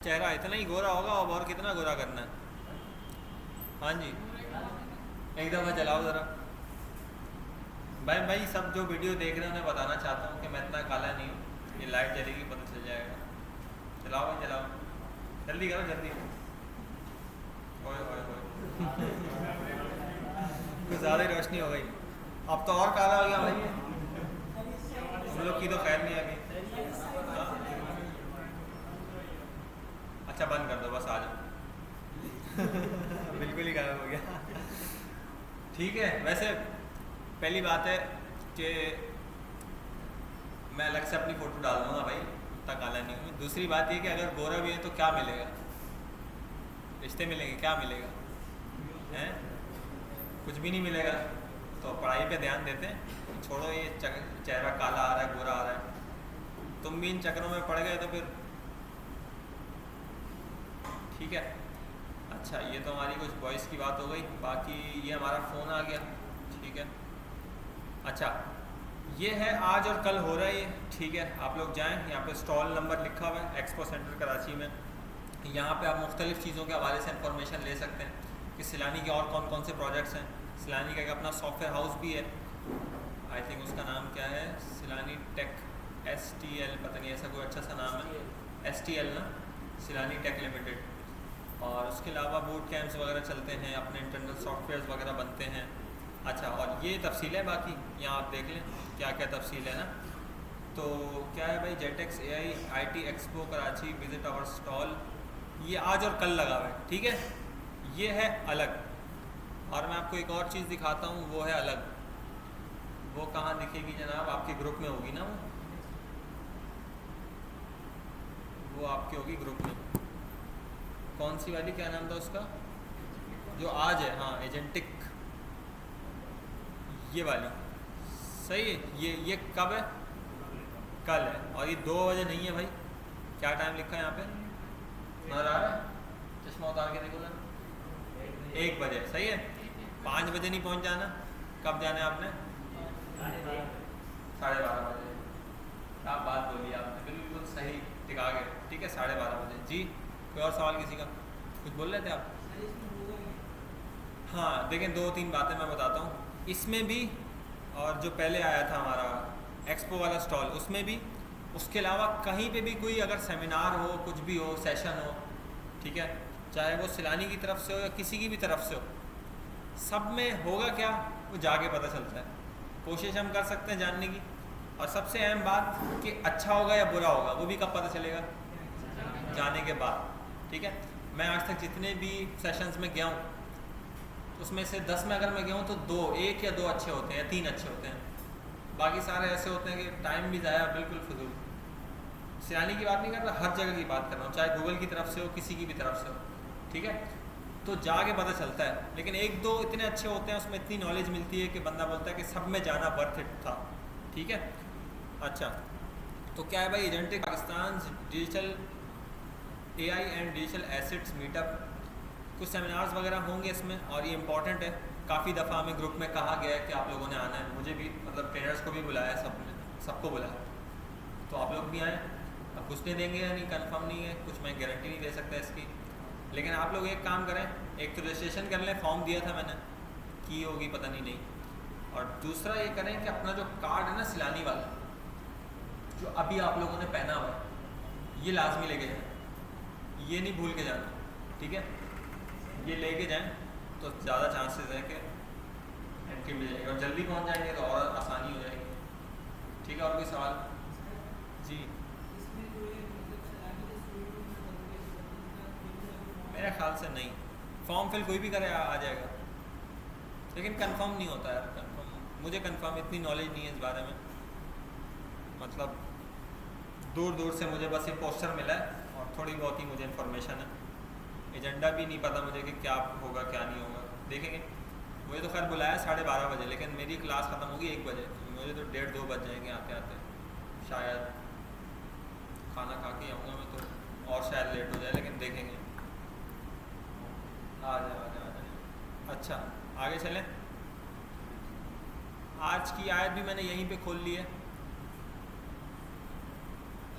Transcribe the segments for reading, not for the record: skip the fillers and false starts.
चेहरा इतना ही गोरा होगा और कितना गोरा करना है। हाँ जी, एक दफ़ा चलाओ ज़रा। भाई सब जो वीडियो देख रहे हैं उन्हें बताना चाहता हूँ कि मैं इतना काला नहीं हूँ। ये लाइट जलेगी पता चल जाएगा। चलाओ भाई चलाओ, जल्दी करो जल्दी। ओए ओए ओए कुछ ज़्यादा ही रोशनी हो गई। अब तो और काला हो गया भाई। हम लोग की तो खैर नहीं है अभी। हाँ? अच्छा बंद कर दो बस, आ जाओ बिल्कुल ही गायब हो गया। ठीक है, वैसे पहली बात है कि मैं अलग से अपनी फ़ोटो डाल दूँगा भाई, इतना काला नहीं हूँ। दूसरी बात ये कि अगर गोरा भी है तो क्या मिलेगा, रिश्ते मिलेंगे, क्या मिलेगा हैं? कुछ भी नहीं मिलेगा। तो पढ़ाई पे ध्यान देते हैं, छोड़ो ये चेहरा काला आ रहा है गोरा आ रहा है। तुम भी इन चक्करों में पड़ गए तो फिर ठीक है। अच्छा ये तो हमारी कुछ वॉइस की बात हो गई। बाकी ये हमारा फ़ोन आ गया, ठीक है। अच्छा ये है आज और कल हो रहा है ये, ठीक है। आप लोग जाएं, यहाँ पे स्टॉल नंबर लिखा हुआ है एक्सपो सेंटर कराची में। यहाँ पे आप मुख्तलिफ़ चीज़ों के हवाले से इंफॉर्मेशन ले सकते हैं कि सिलानी के और कौन कौन से प्रोजेक्ट्स हैं। सिलानी का एक अपना सॉफ्टवेयर हाउस भी है, आई थिंक उसका नाम क्या है, सिलानी टेक STL, पता नहीं ऐसा कोई अच्छा सा नाम है, STL ना, सिलानी टेक लिमिटेड। और उसके अलावा बूट कैंप्स वगैरह चलते हैं, अपने इंटरनल सॉफ्टवेयर्स वगैरह बनते हैं। अच्छा और ये तफसील है, बाकी यहाँ आप देख लें क्या क्या तफसील है ना। तो क्या है भाई, GITEX AI IT expo Karachi, visit our stall, ये आज और कल लगा हुआ है, ठीक है। ये है अलग। और मैं आपको एक और चीज़ दिखाता हूँ, वो है अलग। वो कहाँ दिखेगी जनाब, आपके ग्रुप में होगी ना, वो आपके होगी ग्रुप में। कौन सी वाली, क्या नाम था उसका जो आज है, हाँ एजेंटिक, ये वाली सही है। ये कब है, कल है। और ये 2 बजे नहीं है भाई, क्या टाइम लिखा है यहाँ पे, नजर आ रहा है, चश्मा उतार के देखो ना, 1 बजे सही है। 5 बजे नहीं पहुँच जाना, कब जाना है आपने, 12:30 बजे। क्या बात बोली आपने, बिल्कुल सही टिका गए, ठीक है 12:30 बजे। जी कोई और सवाल किसी का, कुछ बोल रहे थे आप। हाँ देखें, 2-3 बातें मैं बताता हूँ इसमें भी, और जो पहले आया था हमारा एक्सपो वाला स्टॉल उसमें भी। उसके अलावा कहीं पे भी कोई अगर सेमिनार हो, कुछ भी हो, सेशन हो, ठीक है, चाहे वो सिलानी की तरफ से हो या किसी की भी तरफ से हो, सब में होगा क्या, वो जाके पता चलता है। कोशिश हम कर सकते हैं जानने की। और सबसे अहम बात कि अच्छा होगा या बुरा होगा वो भी कब पता चलेगा, जाने के बाद, ठीक है। मैं आज तक जितने भी सेशंस में गया हूँ उसमें से 10 में अगर मैं गया हूँ तो 1 या 2 अच्छे होते हैं या 3 अच्छे होते हैं, बाकी सारे ऐसे होते हैं कि टाइम भी ज़ाया, बिल्कुल फजूल। सिलानी की बात नहीं कर रहा, हर जगह की बात कर रहा हूँ, चाहे गूगल की तरफ से हो, किसी की भी तरफ से हो, ठीक है। तो जाके पता चलता है, लेकिन 1-2 इतने अच्छे होते हैं, उसमें इतनी नॉलेज मिलती है कि बंदा बोलता है कि सब में जाना वर्थ इट था, ठीक है। अच्छा तो क्या है भाई, agentic Pakistan digital AI and digital assets meetup, कुछ सेमिनार्स वगैरह होंगे इसमें, और ये इंपॉर्टेंट है। काफ़ी दफ़ा हमें ग्रुप में कहा गया है कि आप लोगों ने आना है, मुझे भी मतलब ट्रेनर्स को भी बुलाया है, सबको बुलाया, तो आप लोग भी आएँ। अब कुछ नहीं देंगे या नहीं कंफर्म नहीं है, कुछ मैं गारंटी नहीं दे सकता इसकी, लेकिन आप लोग एक काम करें, एक तो रजिस्ट्रेशन कर लें, फॉर्म दिया था मैंने, की होगी पता नहीं, और दूसरा ये करें कि अपना जो कार्ड है ना सिलानी वाला, जो अभी आप लोगों ने पहना हुआ है, ये लाजमी लेके जाएँ, ये नहीं भूल के जाना, ठीक है। ये लेके जाएं तो ज़्यादा चांसेस है कि एंट्री मिल जाएगी, और जल्दी पहुंच जाएंगे तो और आसानी हो जाएगी, ठीक है। और कोई सवाल जी। मेरे ख्याल से नहीं, फॉर्म फिल कोई भी करे आ जाएगा, लेकिन कंफर्म नहीं होता यार, कंफर्म मुझे कंफर्म इतनी नॉलेज नहीं है इस बारे में, मतलब दूर दूर से मुझे बस ये पोस्टर मिला है और थोड़ी बहुत ही मुझे इन्फॉर्मेशन है, एजेंडा भी नहीं पता मुझे कि क्या होगा क्या नहीं होगा, देखेंगे। मुझे तो खैर बुलाया 12:30 बजे, लेकिन मेरी क्लास ख़त्म होगी 1 बजे, मुझे तो 1:30-2 बज जाएंगे आते आते, शायद खाना खा के आऊँगा मैं तो, और शायद लेट हो जाए, लेकिन देखेंगे। आ जाए। अच्छा आगे चलें, आज की आयत भी मैंने यहीं पे खोल ली है,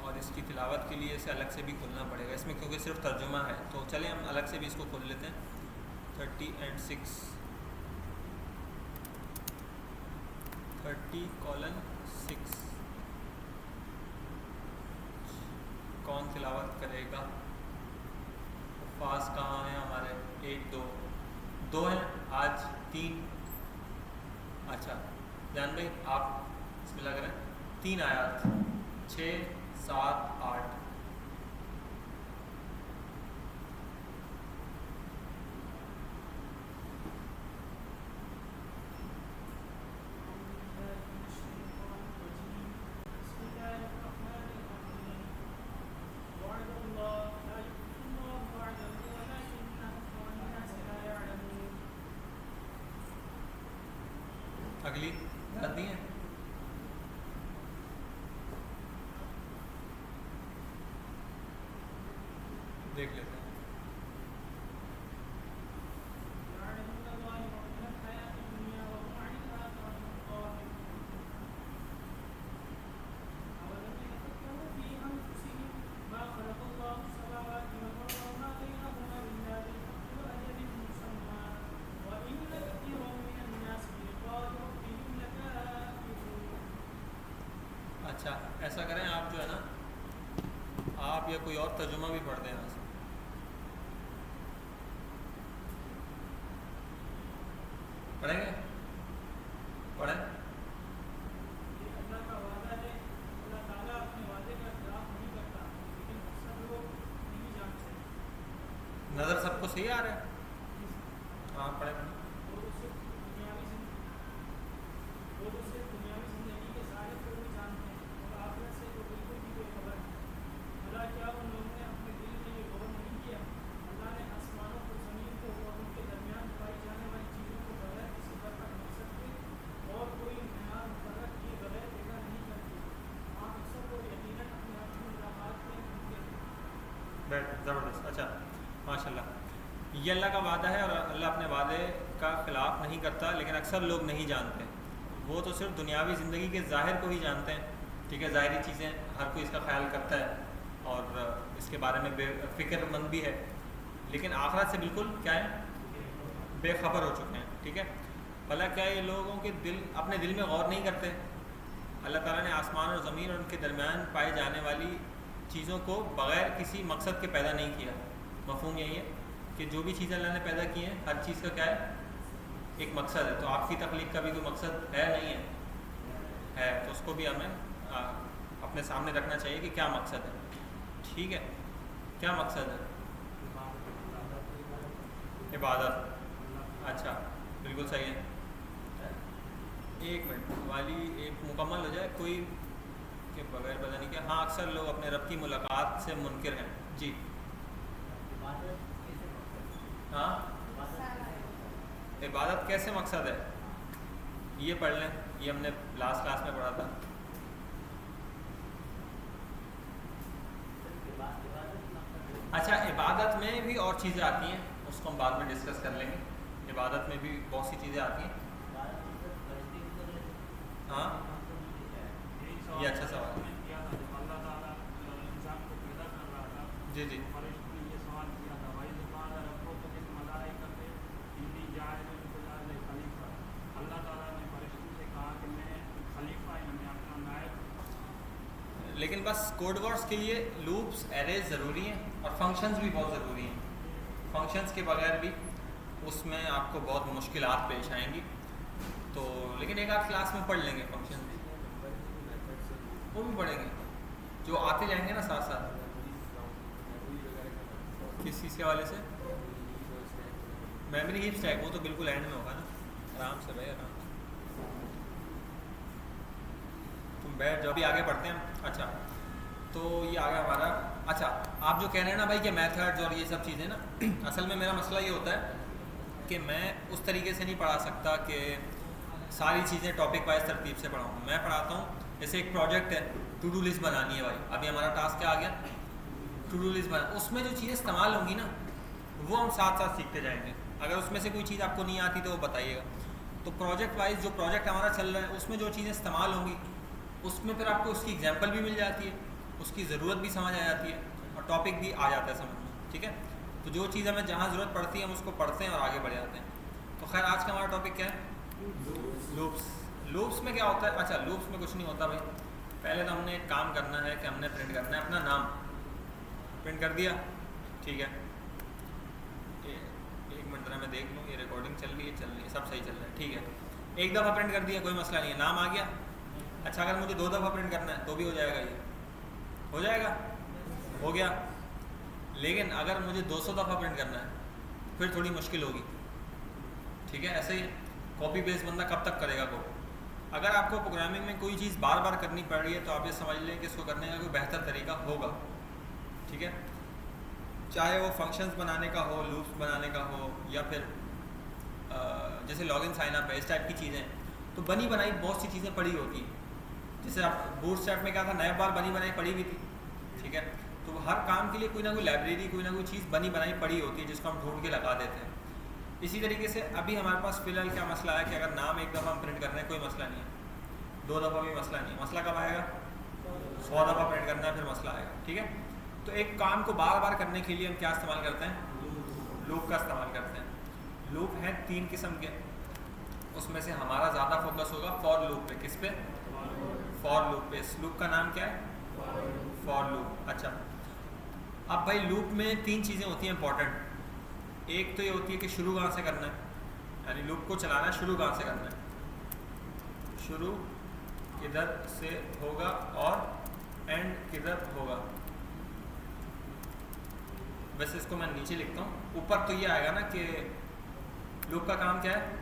और इसकी तिलावत के लिए इसे अलग से भी खोलना पड़ेगा इसमें, क्योंकि सिर्फ तर्जुमा है। तो चलें हम अलग से भी इसको खोल लेते हैं। 30:6 30:6 कौन तिलावत करेगा? फास कहाँ है हमारे? 1 2 हैं आज, 3। अच्छा जान भाई आप बिस्मिल्लाह करें। 3 आयात 6 7 8। अगली याद नहीं है? देख लेते हैं। अच्छा ऐसा करें, आप जो है ना, आप या कोई और तर्जुमा भी पढ़ दें यहाँ से। पढ़ेंगे? पढ़ें। नज़र सबको सही आ रहा है? हाँ पढ़ें। ज़बरदस्त। अच्छा माशाल्लाह। ये अल्लाह का वादा है और अल्लाह अपने वादे का ख़िलाफ़ नहीं करता, लेकिन अक्सर लोग नहीं जानते। वो तो सिर्फ दुनियावी ज़िंदगी के ज़ाहिर को ही जानते हैं, ठीक है, ज़ाहिरी चीज़ें, हर कोई इसका ख्याल करता है और इसके बारे में बेफ़िक्रमंद भी है, लेकिन आखिरत से बिल्कुल क्या है, बेखबर हो चुके हैं, ठीक है। भला क्या ये लोगों के दिल अपने दिल में गौर नहीं करते? अल्लाह ताला ने आसमान और ज़मीन और उनके दरमियान पाए जाने वाली चीज़ों को बग़ैर किसी मकसद के पैदा नहीं किया। मफ़हूम यही है कि जो भी चीज़ें अल्लाह ने पैदा की हैं, हर चीज़ का क्या है, एक मकसद है। तो आपकी तख्लीक का भी कोई मकसद है? नहीं है तो उसको भी हमें अपने सामने रखना चाहिए कि क्या मकसद है, ठीक है। क्या मकसद है? इबादत। अच्छा बिल्कुल सही है। 1 मिनट वाली एक मुकम्मल हो जाए, कोई के बगैर पता नहीं क्या। हाँ अक्सर लोग अपने रब की मुलाकात से मुनकिर हैं जी। हाँ इबादत कैसे मकसद है, ये पढ़ लें, ये हमने लास्ट क्लास में पढ़ा था। अच्छा इबादत में भी और चीज़ें आती हैं, उसको हम बाद में डिस्कस कर लेंगे। इबादत में भी बहुत सी चीज़ें आती हैं। हाँ ये अच्छा सवाल है। जी जी लेकिन बस कोड वर्ड्स के लिए लूप्स, एरेज ज़रूरी हैं और फंक्शंस भी बहुत ज़रूरी हैं। फंक्शंस के बगैर भी उसमें आपको बहुत मुश्किलात पेश आएंगी, तो लेकिन एक आध क्लास में पढ़ लेंगे फंक्शन, वो भी पढ़ेंगे जो आते जाएंगे ना साथ साथ। किस चीज़ के हवाले से? मेमोरी हीप स्टैक, वो तो बिल्कुल एंड में होगा ना। आराम से भाई आराम से, तुम बैठ जाओ, अभी आगे बढ़ते हैं। अच्छा तो ये आ गया हमारा। अच्छा आप जो कह रहे हैं ना भाई कि मेथड्स और ये सब चीज़ें ना, असल में मेरा मसला ये होता है कि मैं उस तरीके से नहीं पढ़ा सकता कि सारी चीज़ें टॉपिक वाइज तरतीब से पढ़ाऊँ। मैं पढ़ाता हूँ जैसे एक प्रोजेक्ट है, टू डू लिस्ट बनानी है भाई। अभी हमारा टास्क क्या आ गया, टू डू लिस्ट बना, उसमें जो चीज़ें इस्तेमाल होंगी ना वो हम साथ साथ सीखते जाएंगे। अगर उसमें से कोई चीज़ आपको नहीं आती तो वो बताइएगा। तो प्रोजेक्ट वाइज जो प्रोजेक्ट हमारा चल रहा है उसमें जो चीज़ें इस्तेमाल होंगी उसमें फिर आपको उसकी एग्जांपल भी मिल जाती है उसकी ज़रूरत भी समझ आ जाती है और टॉपिक भी आ जाता है समझ में, ठीक है। तो जो चीज़ हमें जहाँ ज़रूरत पड़ती है हम उसको पढ़ते हैं और आगे बढ़ जाते हैं। तो खैर आज का हमारा टॉपिक क्या है? लूप्स। लूप्स में क्या होता है? अच्छा, लूप्स में कुछ नहीं होता भाई। पहले तो हमने एक काम करना है कि हमने प्रिंट करना है अपना नाम। प्रिंट कर दिया, ठीक है। एक मिनट जरा मैं देख लूँ, ये रिकॉर्डिंग चल रही है, सब सही चल रहा है, ठीक है। एक दफ़ा प्रिंट कर दिया, कोई मसला नहीं है, नाम आ गया। अच्छा, अगर मुझे 2 दफ़ा प्रिंट करना है तो भी हो जाएगा, ये हो जाएगा, हो गया। लेकिन अगर मुझे 200 दफ़ा प्रिंट करना है फिर थोड़ी मुश्किल होगी, ठीक है। ऐसे ही कॉपी पेस्ट बंदा कब तक करेगा को। अगर आपको प्रोग्रामिंग में कोई चीज़ बार बार करनी पड़ रही है तो आप ये समझ लें कि इसको करने का कोई बेहतर तरीका होगा, ठीक है। चाहे वो फंक्शंस बनाने का हो, लूप्स बनाने का हो, या फिर जैसे लॉगिन साइन अप है, इस टाइप की चीज़ें तो बनी बनाई बहुत सी चीज़ें पड़ी होती हैं। जैसे आप बूटस्ट्रैप में क्या था, नया बार बनी बनाई पड़ी हुई थी, ठीक है। तो हर काम के लिए कोई ना कोई लाइब्रेरी, कोई ना कोई चीज़ बनी बनाई पड़ी होती है जिसको हम ढूंढ के लगा देते हैं। इसी तरीके से अभी हमारे पास फ़िलहाल क्या मसला है कि अगर नाम एक दफ़ा हम प्रिंट कर रहे हैं कोई मसला नहीं है, 2 दफ़ा भी मसला नहीं है। मसला कब आएगा? 100 दफ़ा प्रिंट करना है, फिर मसला आएगा, ठीक है। तो एक काम को बार बार करने के लिए हम क्या इस्तेमाल करते हैं? लूप का इस्तेमाल करते हैं। लूप हैं 3 किस्म के, उसमें से हमारा ज़्यादा फोकस होगा फॉर लूप पे। किस पे? फॉर लूप पे। इस लूप का नाम क्या है? For loop. अच्छा, अब भाई लूप में 3 चीज़ें होती हैं इंपॉर्टेंट। एक तो ये होती है कि शुरू कहाँ से करना है, यानी लूप को चलाना है शुरू कहाँ से करना है, शुरू किधर से होगा और एंड किधर होगा। वैसे इसको मैं नीचे लिखता हूँ, ऊपर तो ये आएगा ना कि लूप का काम क्या है?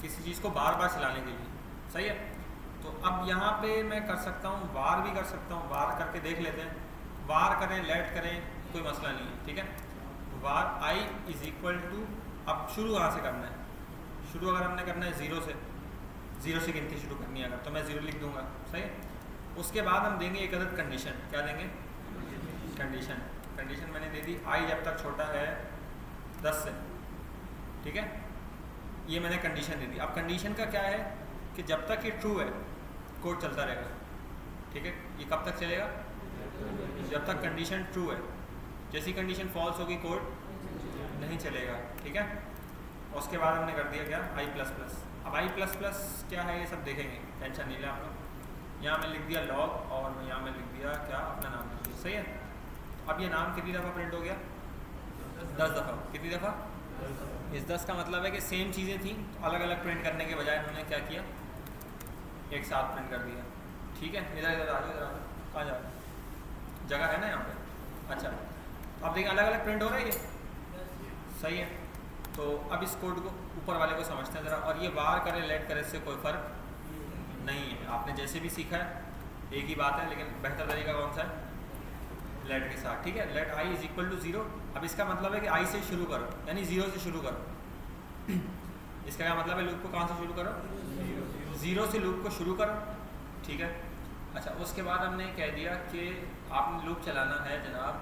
किसी चीज़ को बार बार चलाने के लिए, सही है। तो अब यहाँ पे मैं कर सकता हूँ, वार भी कर सकता हूँ। वार करके देख लेते हैं, वार करें, लेट करें, कोई मसला नहीं है, ठीक है। वार आई इज इक्वल टू, अब शुरू कहाँ से करना है? शुरू अगर हमने करना है 0 से, 0 से गिनती शुरू करनी है अगर, तो मैं 0 लिख दूंगा, सही है। उसके बाद हम देंगे एक अदद कंडीशन। क्या देंगे? कंडीशन। कंडीशन मैंने दे दी आई जब तक छोटा है 10 से, ठीक है। ये मैंने कंडीशन दे दी। अब कंडीशन का क्या है कि जब तक ये ट्रू है कोड चलता रहेगा, ठीक है। ये कब तक चलेगा? जब तक कंडीशन ट्रू है। जैसी कंडीशन फॉल्स होगी कोड नहीं चलेगा, ठीक है। उसके बाद हमने कर दिया क्या? आई प्लस प्लस। अब आई प्लस प्लस क्या है ये सब देखेंगे, टेंशन नहीं लें आप लोग। यहाँ मैं लिख दिया लॉग और यहाँ मैं लिख दिया क्या? अपना नाम लिख दिया, सही है। अब ये नाम कितनी दफ़ा प्रिंट हो गया? 10 दफ़ा। कितनी दफ़ा? इस 10 का मतलब है कि सेम चीज़ें थी, तो अलग अलग प्रिंट करने के बजाय उन्होंने क्या किया? एक साथ प्रिंट कर दिया, ठीक है। इधर इधर आ जाओ, इधर आ जाओ, कहाँ जा रहे? जगह है ना यहाँ पे? अच्छा, अब देखिए अलग अलग प्रिंट हो रहा है ये, सही है। तो अब इस कोड को ऊपर वाले को समझते हैं ज़रा। और ये वार करे लेट करे इससे कोई फ़र्क नहीं है, आपने जैसे भी सीखा है एक ही बात है, लेकिन बेहतर तरीका कौन सा है? लेट के साथ, ठीक है। Let i is equal to 0। अब इसका मतलब है कि आई से शुरू करो, यानी 0 से शुरू करो। इसका क्या मतलब है? लूप को कहाँ से शुरू करो? 0 से लूप को शुरू करो, ठीक है। अच्छा, उसके बाद हमने कह दिया कि आपने लूप चलाना है जनाब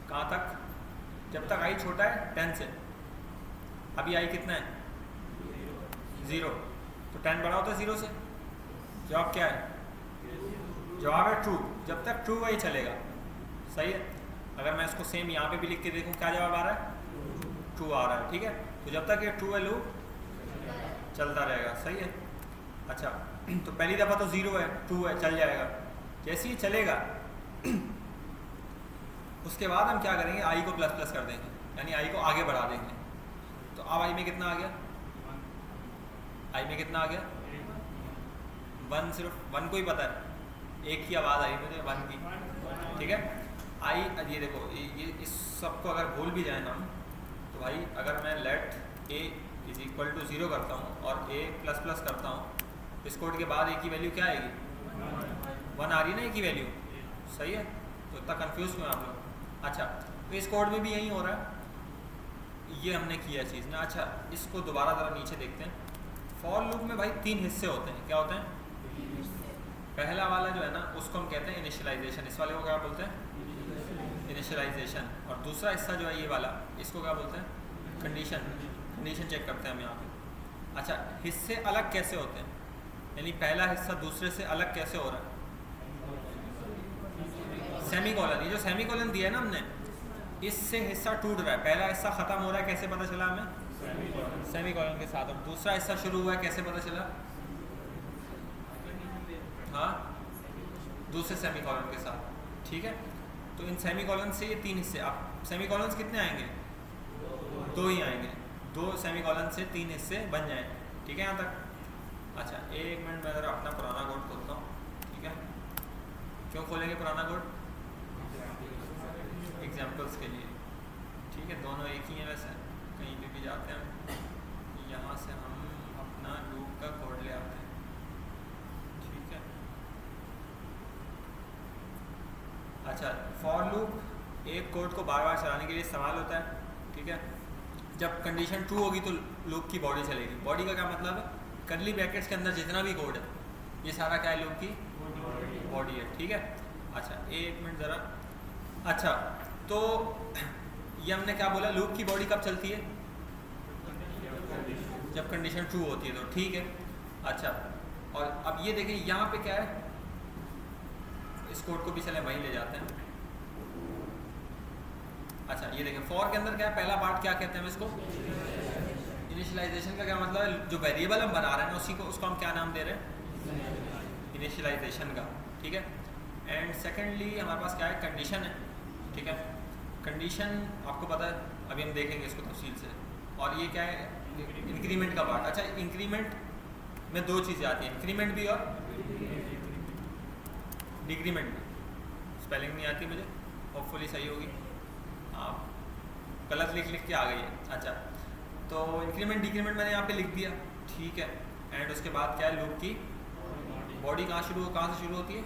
कहाँ तक? जब तक आई छोटा है 10 से। अभी आई कितना है? 0, तो 10 बड़ा होता है 0 से। जवाब क्या है? जवाब है ट्रू। जब तक ट्रू वही चलेगा, सही है। अगर मैं इसको सेम यहाँ पे भी लिख के देखूँ, क्या जवाब आ रहा है? ट्रू आ रहा है, ठीक है। तो जब तक ये ट्रू है लूप चलता रहेगा, सही है। अच्छा, तो पहली दफ़ा तो 0 है, ट्रू है, चल जाएगा। जैसे ही चलेगा उसके बाद हम क्या करेंगे? आई को प्लस प्लस कर देंगे, यानी आई को आगे बढ़ा देंगे। तो अब आई में कितना आ गया? आई में कितना आ गया? 1। सिर्फ 1 को ही पता है, एक की आवाज़ आई मुझे 1 की, ठीक है। आई, ये देखो ये इस सबको अगर भूल भी जाए हम, तो भाई अगर मैं let a is equal to 0 करता हूँ और ए प्लस प्लस करता हूँ, इस कोड के बाद ए की वैल्यू क्या आएगी? 1 आ रही है ना ए की वैल्यू, सही है। तो इतना कंफ्यूज क्यों आप लोग? अच्छा, तो इस कोड में भी यही हो रहा है, ये हमने किया चीज़ ना। अच्छा, इसको दोबारा ज़रा नीचे देखते हैं। फॉर लूप में भाई 3 हिस्से होते हैं। क्या होते हैं? पहला वाला जो है ना उसको हम कहते हैं इनिशियलाइजेशन। इस वाले को क्या बोलते हैं? इनिशियलाइजेशन। और दूसरा हिस्सा जो है ये वाला, इसको क्या बोलते हैं? कंडीशन। कंडीशन चेक करते हैं हम यहाँ पे। अच्छा, हिस्से अलग कैसे होते हैं, यानी पहला हिस्सा दूसरे से अलग कैसे हो रहा है? सेमी कॉलन, ये जो सेमी कॉलन दिया है ना हमने, इससे हिस्सा टूट रहा है, पहला हिस्सा ख़त्म हो रहा है, कैसे पता चला हमें? सेमी कॉलन के साथ। और दूसरा हिस्सा शुरू हुआ है, कैसे पता चला? हाँ, दूसरे सेमी कॉलन के साथ। ठीक है, तो इन सेमी कॉलन से ये 3 हिस्से, आप सेमी कॉलन कितने आएंगे? 2 ही आएंगे, 2 सेमी कॉलन से 3 हिस्से बन जाएं। ठीक है यहाँ तक? अच्छा, 1 मिनट मैं ज़रा अपना पुराना कोड खोलता हूँ। ठीक है, क्यों खोलेंगे पुराना कोड? एग्जाम्पल्स के लिए। ठीक है, दोनों एक ही हैं वैसे, कहीं पे भी जाते हैं यहाँ से हम अपना लूप का कोड ले आते हैं। ठीक है, अच्छा, फॉर लूप एक कोड को बार बार चलाने के लिए इस्तेमाल होता है। ठीक है, जब कंडीशन ट्रू होगी तो लूप की बॉडी चलेगी। बॉडी का क्या मतलब है? कर्ली ब्रैकेट्स के अंदर जितना भी कोड है, ये सारा क्या है? लूप की बॉडी है। ठीक है, अच्छा 1 मिनट ज़रा। अच्छा, तो ये हमने क्या बोला, लूप की बॉडी कब चलती है? जब कंडीशन ट्रू होती है तो। ठीक है, अच्छा, और अब ये देखें यहाँ पे क्या है, इस कोड को भी चले वहीं ले जाते हैं। अच्छा, ये देखें फॉर के अंदर क्या है, पहला पार्ट क्या कहते हैं हम इसको? इनिशियलाइजेशन का क्या मतलब है? जो वेरिएबल हम बना रहे हैं ना, उसी को, उसको हम क्या नाम दे रहे हैं? इनिशियलाइजेशन का। ठीक है, एंड सेकेंडली हमारे पास क्या है? कंडीशन है। ठीक है, कंडीशन आपको पता है, अभी हम देखेंगे इसको तफसील से। और ये क्या है? इंक्रीमेंट का पार्ट। अच्छा, इंक्रीमेंट में 2 चीज़ें आती हैं, इंक्रीमेंट भी और डिक्रीमेंट भी। स्पेलिंग नहीं आती मुझे, होपफुली सही होगी, आप गलत लिख के आ गई है। अच्छा, तो इंक्रीमेंट डिक्रीमेंट मैंने यहाँ पे लिख दिया। ठीक है, एंड उसके बाद क्या है? लूप की बॉडी कहाँ से शुरू होती है?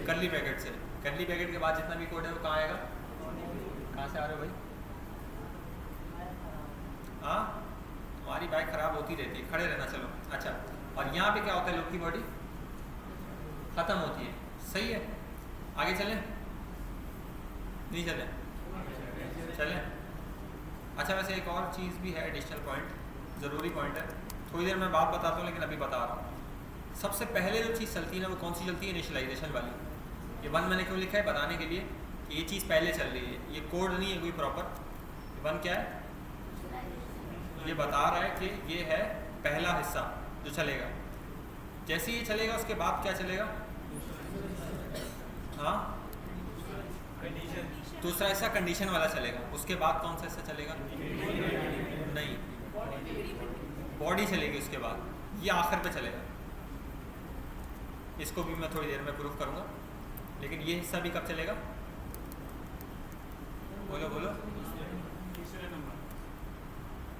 कर्ली ब्रैकेट से। कर्ली ब्रैकेट के बाद जितना भी कोड है वो कहाँ आएगा? कहाँ से आ रहे हो भाई? हाँ, हमारी बाइक ख़राब होती रहती है, खड़े रहना। चलो, अच्छा, और यहाँ पे क्या होता है? लूप की बॉडी ख़त्म होती है। सही है, आगे चलें? नहीं चलें? चलें। अच्छा, वैसे एक और चीज़ भी है, एडिशनल पॉइंट, ज़रूरी पॉइंट है, थोड़ी देर में बात बताता हूँ, लेकिन अभी बता रहा हूँ। सबसे पहले जो चीज़ चलती है ना, वो कौन सी चलती है? इनिशियलाइजेशन वाली। ये 1 मैंने क्यों लिखा है? बताने के लिए कि ये चीज़ पहले चल रही है, ये कोड नहीं है कोई प्रॉपर। 1 क्या है? ये बता रहा है कि ये है पहला हिस्सा जो चलेगा। जैसे ही चलेगा उसके बाद क्या चलेगा? हाँ, दूसरा हिस्सा कंडीशन वाला चलेगा। उसके बाद कौन सा हिस्सा चलेगा? नहीं, बॉडी चलेगी उसके बाद, ये आखिर पे चलेगा। इसको भी मैं थोड़ी देर में प्रूफ करूँगा, लेकिन ये हिस्सा भी कब चलेगा? बोलो बोलो।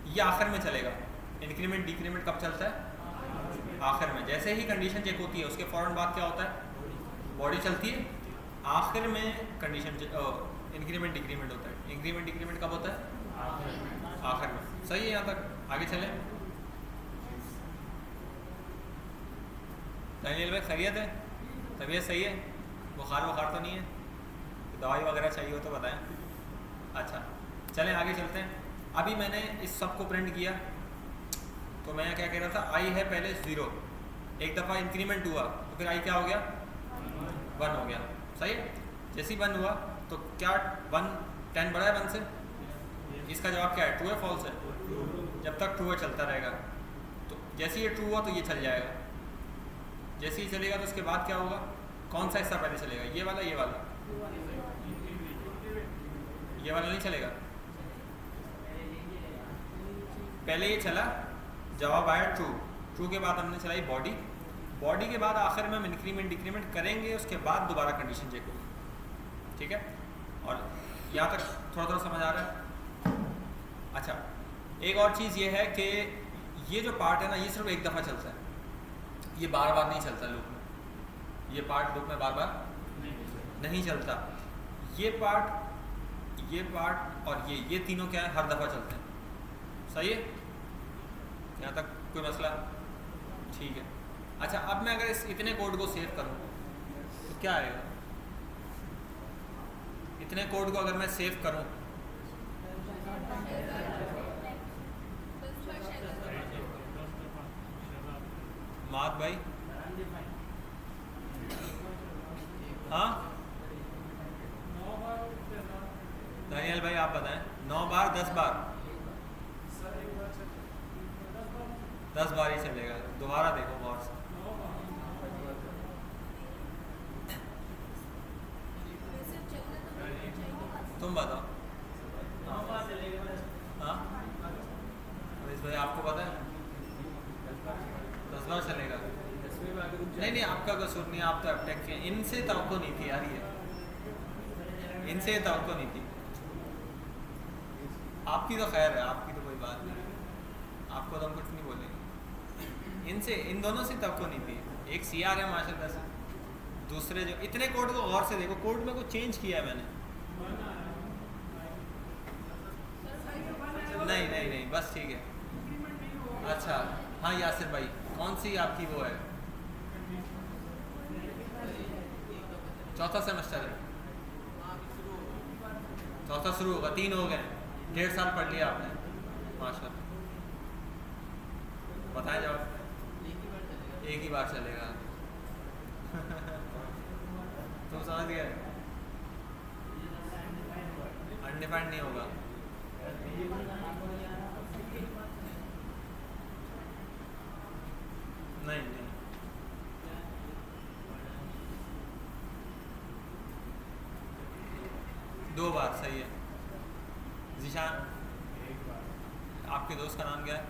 ये आखिर में चलेगा। इंक्रीमेंट डिक्रीमेंट कब चलता है? आखिर में। जैसे ही कंडीशन चेक होती है उसके फ़ौरन बाद क्या होता है? बॉडी चलती है। आखिर में कंडीशन इंक्रीमेंट डिक्रीमेंट होता है। इंक्रीमेंट डिक्रीमेंट कब होता है? आखिर में। सही है यहाँ तक? आगे चलें। दानियल भाई खैरियत है? तबीयत सही है? बुखार तो नहीं है? दवाई वगैरह चाहिए हो तो बताएं। अच्छा, चलें आगे चलते हैं। अभी मैंने इस सब को प्रिंट किया, तो मैं क्या कह रहा था? आई है पहले 0, एक दफ़ा इंक्रीमेंट हुआ तो फिर आई क्या हो गया? 1 हो गया। सही है? जैसे ही 1 हुआ तो क्या 1 10 बड़ा है 1 से? इसका जवाब क्या है? ट्रू है फॉल्स है? जब तक ट्रू है चलता रहेगा। तो जैसे ये ट्रू हुआ तो ये चल जाएगा। जैसे ही चलेगा तो उसके बाद क्या होगा? कौन सा हिस्सा पहले चलेगा? ये वाला, ये वाला? ये वाला नहीं चलेगा। पहले ये चला, जवाब आया ट्रू। ट्रू के बाद हमने चलाई बॉडी। बॉडी के बाद आखिर में हम इंक्रीमेंट डिक्रीमेंट करेंगे, उसके बाद दोबारा कंडीशन चेक होगी। ठीक है, और यहाँ तक थोड़ा थोड़ा समझ आ रहा है? अच्छा, एक और चीज़ ये है कि ये जो पार्ट है ना, ये सिर्फ एक दफ़ा चलता है, ये बार बार नहीं चलता लूप में। ये पार्ट लूप में बार बार नहीं चलता। ये पार्ट और ये तीनों क्या है? हर दफ़ा चलते हैं। सही है? यहाँ तक कोई मसला? ठीक है। अच्छा, अब मैं अगर इस इतने कोड को सेव करूँ तो क्या आएगा? इतने कोड को अगर मैं सेव करूँ मात भाई, हाँ दानियल भाई आप बताएं। 9 बार 10 बार? 10 बार ही चलेगा। दोबारा देखो गौर से। तुम बताओ। हाँ रईस भाई आपको पता है? 10 बार चलेगा? नहीं आपका कसूर नहीं, आप तो अटैक किए। इनसे तवक्को नहीं थी यार, ये इनसे तवक्को नहीं थी। आपकी तो खैर है, आपकी तो कोई बात नहीं, आपको तो हम कुछ नहीं बोलेंगे। इनसे, इन दोनों से तवक्को नहीं थी। एक सीआर है माशाल्लाह से, दूसरे जो इतने कोड को गौर से देखो, कोड में कुछ चेंज किया है मैंने? नहीं बस ठीक है। अच्छा हाँ यासिर भाई, कौन सी आपकी वो है? चौथा सेमेस्टर है? चौथा शुरू होगा, 3 हो गए, 1.5 साल पढ़ लिया आपने माशाल्लाह। बताएं जवाब। एक ही बार चलेगा। तुम समझ गए? अनडिफाइंड नहीं होगा। नहीं 2 बार सही है। जीशान आपके दोस्त का नाम क्या है?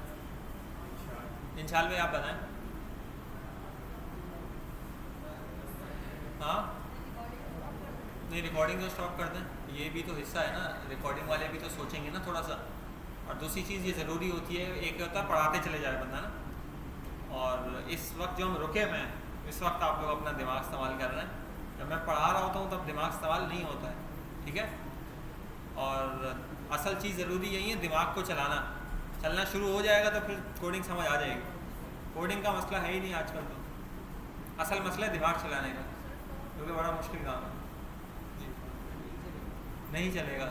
इंशाल भाई आप बताएं। हाँ नहीं रिकॉर्डिंग तो स्टॉप कर दें, ये भी तो हिस्सा है ना, रिकॉर्डिंग वाले भी तो सोचेंगे ना थोड़ा सा। और दूसरी चीज़ ये ज़रूरी होती है, एक होता है पढ़ाते चले जाए बंदा ना, और इस वक्त जो हम रुके हुए हैं इस वक्त आप लोग अपना दिमाग इस्तेमाल कर रहे हैं। जब मैं पढ़ा रहा होता हूँ तब दिमाग इस्तेमाल नहीं होता है, ठीक है। और असल चीज़ ज़रूरी यही है, दिमाग को चलाना। चलना शुरू हो जाएगा तो फिर कोडिंग समझ आ जाएगी। कोडिंग का मसला है ही नहीं आजकल, तो असल मसला है दिमाग चलाने का, क्योंकि बड़ा मुश्किल काम है। नहीं चलेगा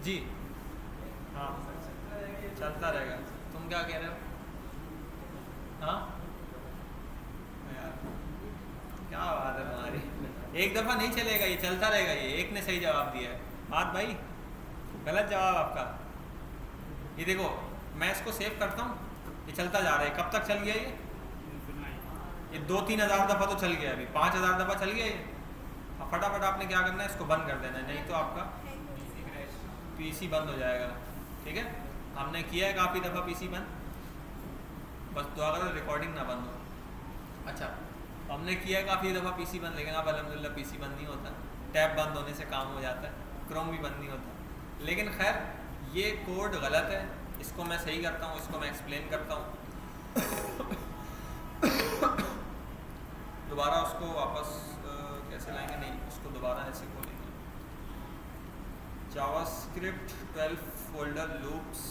जी, हाँ चलता रहेगा। तुम क्या कह रहे हो? हाँ यार क्या बात है तुम्हारी, एक दफ़ा नहीं चलेगा, ये चलता रहेगा। ये एक ने सही जवाब दिया है, बात भाई गलत जवाब आपका। ये देखो मैं इसको सेव करता हूँ, ये चलता जा रहा है। कब तक चल गया ये 2-3 हज़ार दफ़ा तो चल गया, अभी 5,000 दफ़ा चल गया ये। अब फटाफट आपने क्या करना है, इसको बंद कर देना है, नहीं तो आपका पीसी बंद हो जाएगा, ठीक है। हमने किया है काफ़ी दफ़ा पीसी बंद, बस दुआ करो रिकॉर्डिंग ना बंद हो। अच्छा हमने किया है काफ़ी दफ़ा पीसी बंद, लेकिन अब अल्हम्दुलिल्लाह पीसी बंद नहीं होता, टैब बंद होने से काम हो जाता है, क्रोम भी बंद नहीं होता। लेकिन खैर ये कोड गलत है, इसको मैं सही करता हूँ, इसको मैं एक्सप्लेन करता हूँ। दोबारा उसको वापस कैसे लाएंगे, नहीं उसको दोबारा ऐसे खोलेंगे। जावास्क्रिप्ट 12 फोल्डर लूप्स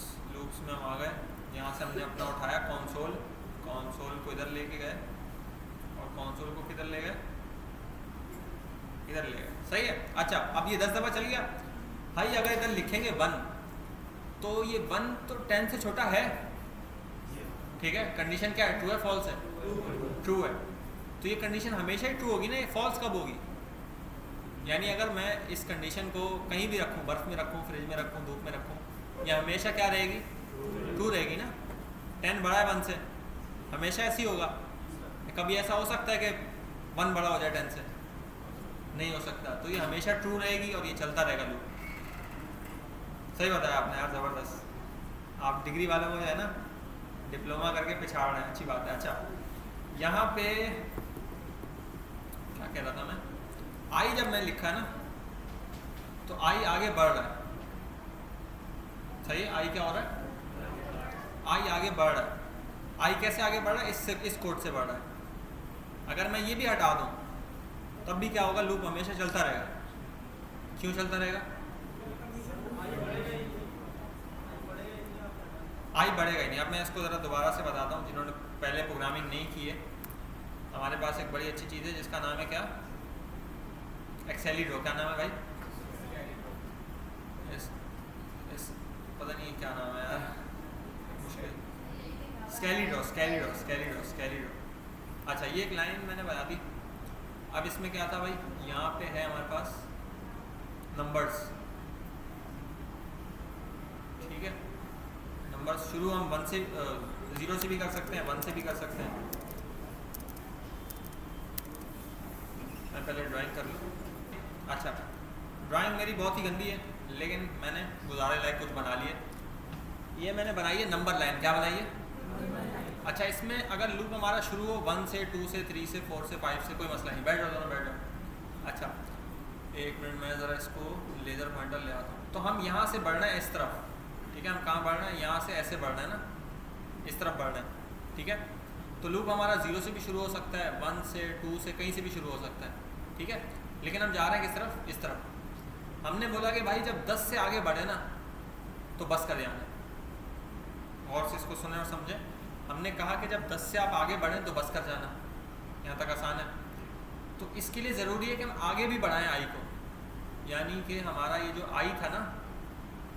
में हम आ गए। यहाँ से हमने अपना उठाया कंसोल को इधर लेके गए, और कंसोल को किधर ले गए, इधर ले गए, सही है। अच्छा अब ये 10 दफ़ा चल गया भाई। अगर इधर लिखेंगे 1 तो ये 1 तो 10 से छोटा है, ठीक है। कंडीशन क्या है, ट्रू है फॉल्स है? ट्रू है। तो ये कंडीशन हमेशा ही ट्रू होगी ना, ये फॉल्स कब होगी? यानी अगर मैं इस कंडीशन को कहीं भी रखूँ, बर्फ़ में रखूँ, फ्रिज में रखूँ, धूप में रखूँ, ये हमेशा क्या रहेगी, ट्रू रहेगी ना। 10 बड़ा है 1 से, हमेशा ऐसी होगा। कभी ऐसा हो सकता है कि 1 बड़ा हो जाए 10 से? नहीं हो सकता। तो ये हमेशा ट्रू रहेगी और ये चलता रहेगा लूप। सही बताया आपने यार, ज़बरदस्त। आप डिग्री वालों को जो है ना डिप्लोमा करके पिछाड़ रहे हैं, अच्छी बात है। अच्छा यहाँ पे क्या कह रहा था मैं, आई जब मैं लिखा ना तो आई आगे बढ़ रहा है, सही है। आई क्या हो रहा है, आई आगे बढ़ रहा है। आई कैसे आगे बढ़ रहा है, इस कोड से बढ़ रहा है। अगर मैं ये भी हटा दूँ तब भी क्या होगा, लूप हमेशा चलता रहेगा। क्यों चलता रहेगा? आई बढ़ेगा ही नहीं। अब मैं इसको ज़रा दोबारा से बताता हूँ, जिन्होंने पहले प्रोग्रामिंग नहीं की है। हमारे पास एक बड़ी अच्छी चीज़ है जिसका नाम है क्या, एक्सेलिडो। क्या नाम है भाई? पता नहीं क्या नाम है यार, मुश्किल। स्केलिडो। अच्छा, ये एक लाइन मैंने बना दी। अब इसमें क्या था भाई, यहाँ पे है हमारे पास नंबर्स, ठीक है। नंबर्स शुरू हम 1 से 0 से भी कर सकते हैं, 1 से भी कर सकते हैं। मैं पहले ड्राइंग कर लूँ। अच्छा, ड्राइंग मेरी बहुत ही गंदी है, लेकिन मैंने गुजारे लायक कुछ बना लिए। ये मैंने बनाई है नंबर लाइन। क्या बनाई है? अच्छा, इसमें अगर लूप हमारा शुरू हो 1 से 2 से 3 से 4 से 5 से, कोई मसला नहीं। बैठ जाओ दोनों, बैठ जाओ। अच्छा, एक मिनट, मैं ज़रा इसको लेज़र पॉइंटर ले आता हूँ। तो हम यहाँ से बढ़ना है इस तरफ, ठीक है। हम कहाँ बढ़ना है? यहाँ से ऐसे बढ़ना है ना, इस तरफ बढ़ना है, ठीक है। तो लूप हमारा 0 से भी शुरू हो सकता है, 1 से 2 से, कहीं से भी शुरू हो सकता है, ठीक है। लेकिन हम जा रहे हैं किस तरफ? इस तरफ। हमने बोला कि भाई जब 10 से आगे बढ़े ना तो बस कर जाना। और से इसको सुने और समझे। हमने कहा कि जब 10 से आप आगे बढ़ें तो बस कर जाना। यहाँ तक आसान है। तो इसके लिए ज़रूरी है कि हम आगे भी बढ़ाएं आई को, यानी कि हमारा ये जो आई था ना,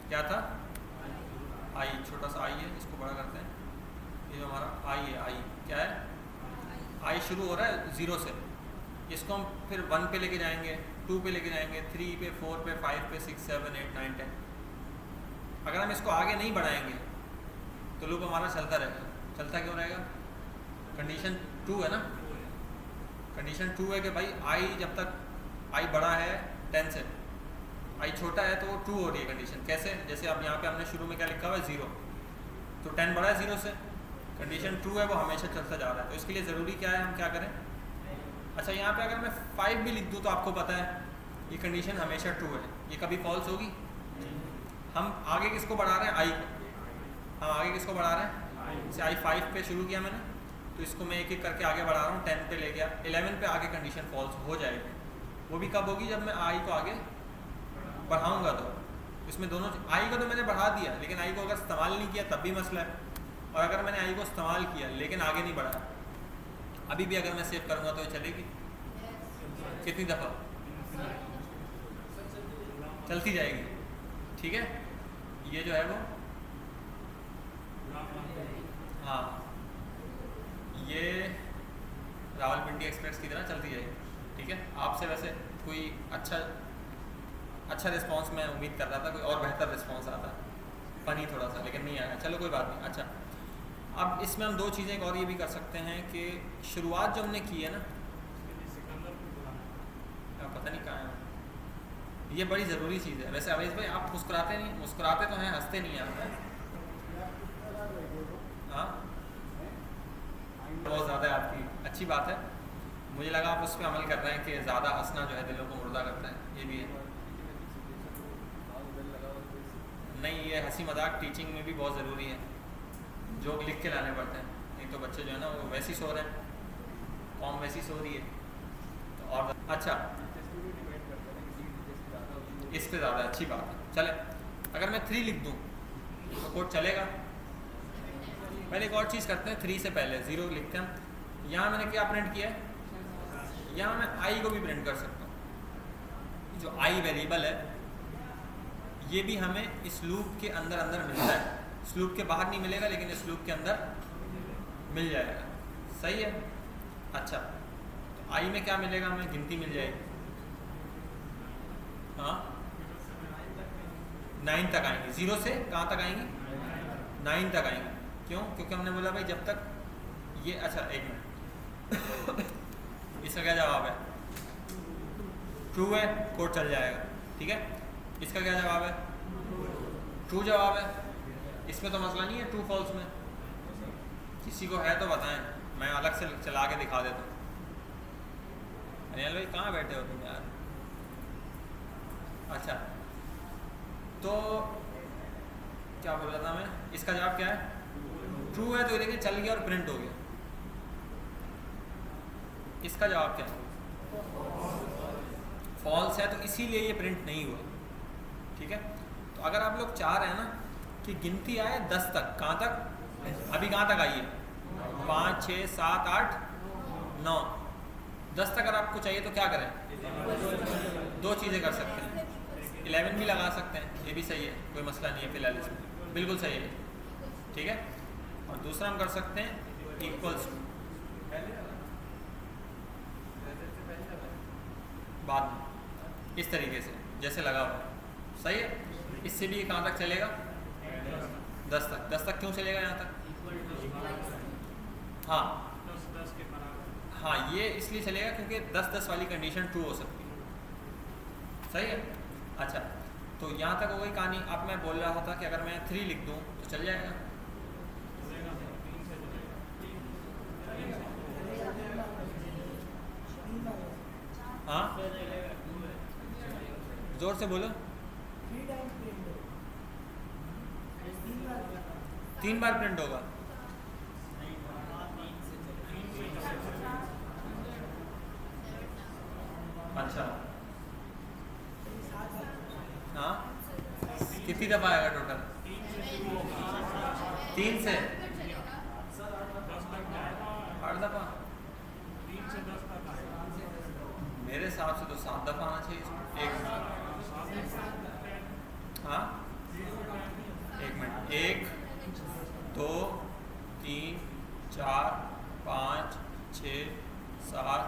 क्या था? आई, छोटा सा आई है, इसको बड़ा करते हैं। ये जो हमारा आई है, आई क्या है? आई शुरू हो रहा है 0 से, इसको हम फिर 1 पे लेके जाएंगे, 2 पे लेके जाएंगे, 3 पे, 4 पे, 5 पे, 6, 7, 8, 9, 10। अगर हम इसको आगे नहीं बढ़ाएंगे तो लूप हमारा चलता रहेगा। चलता क्यों रहेगा? कंडीशन 2 है ना। कंडीशन 2 है कि भाई आई जब तक आई बड़ा है 10 से, आई छोटा है तो वो 2 हो रही है कंडीशन। कैसे? जैसे अब यहाँ पे हमने शुरू में क्या लिखा हुआ है? 0, तो 10 बड़ा है 0 से, कंडीशन 2 है, वो हमेशा चलता जा रहा है। तो इसके लिए ज़रूरी क्या है, हम क्या करें? अच्छा, यहाँ पे अगर मैं 5 भी लिख दूँ तो आपको पता है ये कंडीशन हमेशा 2 है, ये कभी फॉल्स होगी? हम आगे किसको बढ़ा रहे हैं? आई को। हम आगे किसको बढ़ा रहे हैं? जैसे आई 5 पे शुरू किया मैंने, तो इसको मैं एक एक करके आगे बढ़ा रहा हूँ, 10 पे ले गया, 11 पे आगे कंडीशन फॉल्स हो जाएगी। वो भी कब होगी? जब मैं आई को आगे बढ़ाऊँगा। तो इसमें दोनों, आई को तो मैंने बढ़ा दिया, लेकिन आई को अगर इस्तेमाल नहीं किया तब भी मसला है। और अगर मैंने आई को इस्तेमाल किया लेकिन आगे नहीं बढ़ा, अभी भी अगर मैं सेव करूँगा तो ये चलेगी? कितनी दफ़ा चलती जाएगी, ठीक है। ये जो है वो, हाँ, ये रावलपिंडी एक्सप्रेस की तरह चलती जाएगी, ठीक है। आपसे वैसे कोई अच्छा रिस्पांस मैं उम्मीद कर रहा था, कोई और बेहतर रिस्पांस आता, फनी थोड़ा सा, लेकिन नहीं आया। चलो कोई बात नहीं। अच्छा, अब इसमें हम 2 चीज़ें और ये भी कर सकते हैं कि शुरुआत जो हमने की है ना, पता नहीं कहाँ है, ये बड़ी ज़रूरी चीज़ है। वैसे अवेश भाई आप मुस्कुराते नहीं, मुस्कुराते तो हैं, हंसते नहीं आप। हाँ, बहुत ज़्यादा है आपकी, अच्छी बात है। मुझे लगा आप उस पर अमल कर रहे हैं कि ज़्यादा हंसना जो है दिलों को मुर्दा करता है, ये भी है। नहीं, ये हंसी मजाक टीचिंग में भी बहुत ज़रूरी है, जोक लिख के लाने पड़ते हैं, नहीं तो बच्चे जो है ना वो वैसी सो रहे हैं, कौम वैसी सो रही है। तो और अच्छा, इस पे ज़्यादा अच्छी बात है। चले, अगर मैं 3 लिख दूँ तो कोड चलेगा? पहले एक और चीज़ करते हैं, 3 से पहले 0 लिखते हैं। यहाँ मैंने क्या प्रिंट किया है? यहाँ मैं आई को भी प्रिंट कर सकता हूँ। जो आई वेरिएबल है ये भी हमें इस लूप के अंदर मिलता है। इस लूप के बाहर नहीं मिलेगा, लेकिन इस लूप के अंदर मिल जाएगा। सही है। अच्छा, तो आई में क्या मिलेगा? हमें गिनती मिल जाएगी। हाँ, 9 तक आएंगी। 0 से कहाँ तक आएंगी? 9 तक आएंगी। क्यों? क्योंकि हमने बोला भाई जब तक ये, अच्छा एक मिनट इसका क्या जवाब है? ट्रू है, कोड चल जाएगा, ठीक है। इसका क्या जवाब है? ट्रू जवाब है। इसमें तो मसला नहीं है ट्रू फॉल्स में। किसी को है तो बताएं, मैं अलग से चला के दिखा देता हूँ। अनिल भाई कहाँ बैठे हो तुम यार? अच्छा, तो क्या बोल रहा था मैं? इसका जवाब क्या है? ट्रू है, तो देखिए चल गया और प्रिंट हो गया। इसका जवाब क्या है? फॉल्स है, तो इसीलिए ये प्रिंट नहीं हुआ, ठीक है। तो अगर आप लोग चाह रहे हैं ना कि गिनती आए 10 तक, कहाँ तक? अभी कहाँ तक आई है? 5, 6, 7, 8, 9, 10 तक अगर आपको चाहिए तो क्या करें? 2 चीज़ें कर सकते हैं। 11 भी लगा सकते हैं, ये भी सही है, कोई मसला नहीं है फिलहाल इसमें, बिल्कुल सही है, ठीक है। और दूसरा हम कर सकते हैं इक्वल्स टू, बाद में इस तरीके से जैसे लगा हुआ है, सही है। इससे भी ये कहाँ तक चलेगा, 10 तक। 10 तक क्यों चलेगा यहाँ तक, हाँ हाँ, ये इसलिए चलेगा क्योंकि 10-10 वाली कंडीशन ट्रू हो सकती है, सही है। अच्छा, तो यहाँ तक हो गई कहानी। अब मैं बोल रहा था कि अगर मैं 3 लिख दूँ तो चल जाएगा, हाँ जोर से बोलो। 3 बार प्रिंट होगा, अच्छा हाँ, कितनी दफ़ा आएगा टोटल, 3 से 8 दफ़ा, मेरे हिसाब से तो 7 दफ़ा आना चाहिए इसमें। एक हाँ, 1 मिनट, 1 2 3 4 5 6 7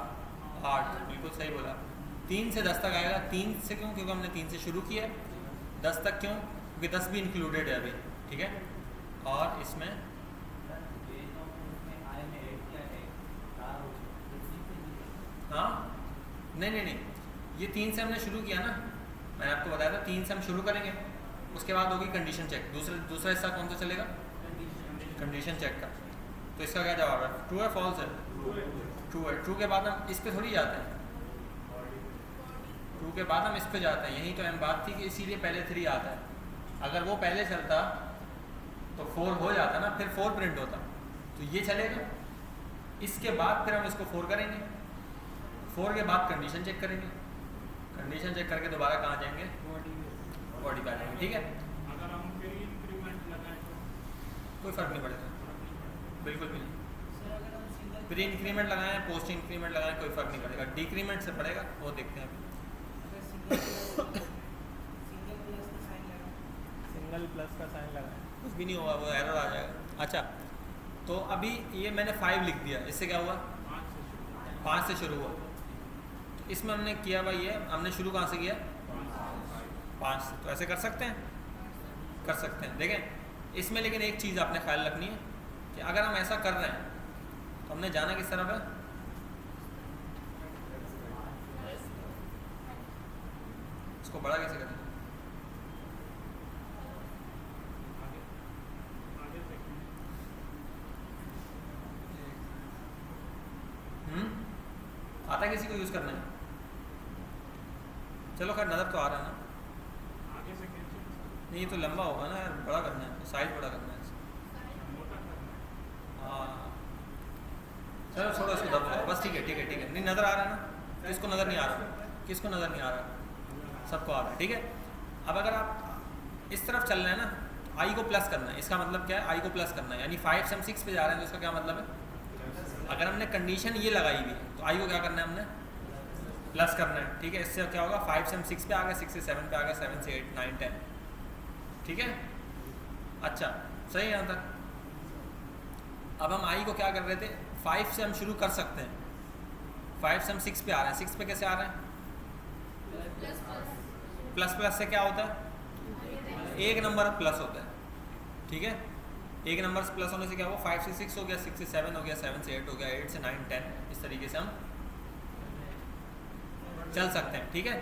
8, बिल्कुल सही बोला। 3 से 10 तक आएगा। 3 से क्यों, क्योंकि हमने 3 से शुरू किया। 10 तक क्यों, क्योंकि 10 भी इंक्लूडेड है अभी, ठीक है। और इसमें हाँ नहीं, ये 3 से हमने शुरू किया ना, मैंने आपको बताया था 3 से हम शुरू करेंगे, उसके बाद होगी कंडीशन चेक। दूसरा हिस्सा कौन सा चलेगा, कंडीशन चेक का। तो इसका क्या जवाब है, ट्रू है फॉल्स है, ट्रू है। ट्रू के बाद हम इस पे थोड़ी जाते हैं, ट्रू के बाद हम इस पे जाते हैं। यही तो अहम बात थी कि इसीलिए पहले 3 आता है। अगर वो पहले चलता तो 4 हो जाता ना, फिर 4 प्रिंट होता, तो ये चलेगा। इसके बाद फिर हम इसको 4 करेंगे, 4 के बाद कंडीशन चेक करेंगे, कंडीशन चेक करके दोबारा कहाँ जाएंगे, बॉडी पे आ जाएंगे, ठीक है। अगर हम फिर इंक्रीमेंट लगाएं तो कोई फ़र्क नहीं पड़ेगा, बिल्कुल भी नहीं। फिर इंक्रीमेंट लगाएं, पोस्ट इंक्रीमेंट लगाएं, कोई फ़र्क नहीं पड़ेगा। डिक्रीमेंट से पड़ेगा, वो देखते हैं अभी। सिंगल प्लस का साइन लगाएं, कुछ भी नहीं होगा, वो एरर आ जाएगा। अच्छा, तो अभी ये मैंने 5 लिख दिया, इससे क्या हुआ, 5 से शुरू हुआ। तो इसमें हमने किया भाई, ये हमने शुरू कहाँ से किया, 5 से। तो ऐसे कर सकते हैं, कर सकते हैं। देखें इसमें, लेकिन एक चीज़ आपने ख्याल रखनी है कि अगर हम ऐसा कर रहे हैं तो हमने जाना किस तरफ है, इसको बड़ा कैसे करें, आता है किसी को यूज़ करना है, चलो खैर नज़र तो आ रहा है ना। आगे से नहीं ये तो लंबा होगा ना यार, बड़ा करना है, साइज बड़ा करना है। हाँ चलो छोड़ो इसको, दब जाओ बस, ठीक है ठीक है ठीक है। नहीं नज़र आ रहा है ना, किसको नज़र नहीं आ रहा, किसको नज़र नहीं आ रहा, सबको आ रहा है, ठीक है। अब अगर आप इस तरफ चल रहे हैं ना, आई को प्लस करना है, इसका मतलब क्या है, आई को प्लस करना है, यानी 5 से हम 6 पे जा रहे हैं, तो इसका क्या मतलब है, अगर हमने कंडीशन ये लगाई हुई है तो आई को क्या करना है, हमने प्लस करना है, ठीक है। इससे क्या होगा, 5 से हम 6 पे आ गए, 6 से 7 पे आ गए, 7 से 8 9 10, ठीक है। अच्छा सही है यहाँ तक। अब हम आई को क्या कर रहे थे, 5 से हम शुरू कर सकते हैं, 5 से हम 6 पे आ रहे हैं। 6 पे कैसे आ रहे हैं, प्लस प्लस से क्या होता है, एक नंबर प्लस होता है, ठीक है। एक नंबर प्लस होने से क्या हुआ, 5 से 6 हो गया, 6 से 7 हो गया, 7 से 8 हो गया, 8 से 9 10, इस तरीके से हम चल सकते हैं, ठीक है।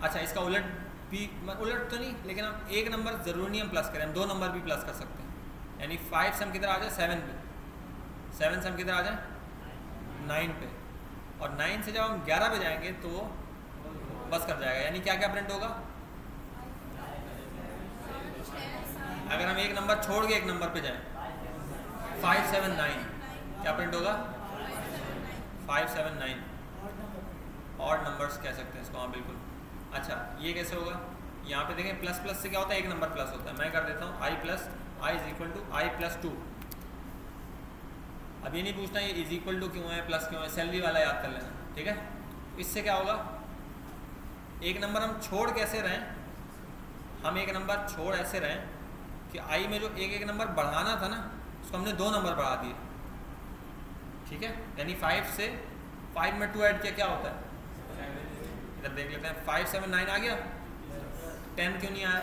अच्छा इसका उलट भी, उलट तो नहीं, लेकिन हम एक नंबर ज़रूर नहीं हम प्लस करें, हम 2 नंबर भी प्लस कर सकते हैं। यानी 5 से हम किधर आ जाए, 7 पे, 7 से हम किधर आ जाए, 9 पे, और 9 से जब हम 11 पे जाएंगे तो बस कर जाएगा। यानी क्या क्या प्रिंट होगा, अगर हम एक नंबर छोड़ के एक नंबर पे जाएं, 5 7 9, क्या प्रिंट होगा, 5 7 9, ऑड नंबर्स कह सकते हैं इसको, हाँ बिल्कुल। अच्छा ये कैसे होगा, यहाँ पे देखें प्लस प्लस से क्या होता है, एक नंबर प्लस होता है। मैं कर देता हूँ I plus, I is equal to I plus 2। अब ये नहीं पूछना ये इज इक्वल टू क्यों है, प्लस क्यों है, सैलरी वाला याद कर लेना, ठीक है। इससे क्या होगा, एक नंबर हम छोड़ कैसे रहें, हम एक नंबर छोड़ ऐसे रहें कि आई में जो एक एक नंबर बढ़ाना था ना, उसको हमने 2 नंबर बढ़ा दिए, ठीक है। यानी 5 से 5 में 2 ऐड किया, क्या होता है, इधर देख लेते हैं, 5 7 9 आ गया, 10 क्यों नहीं आया?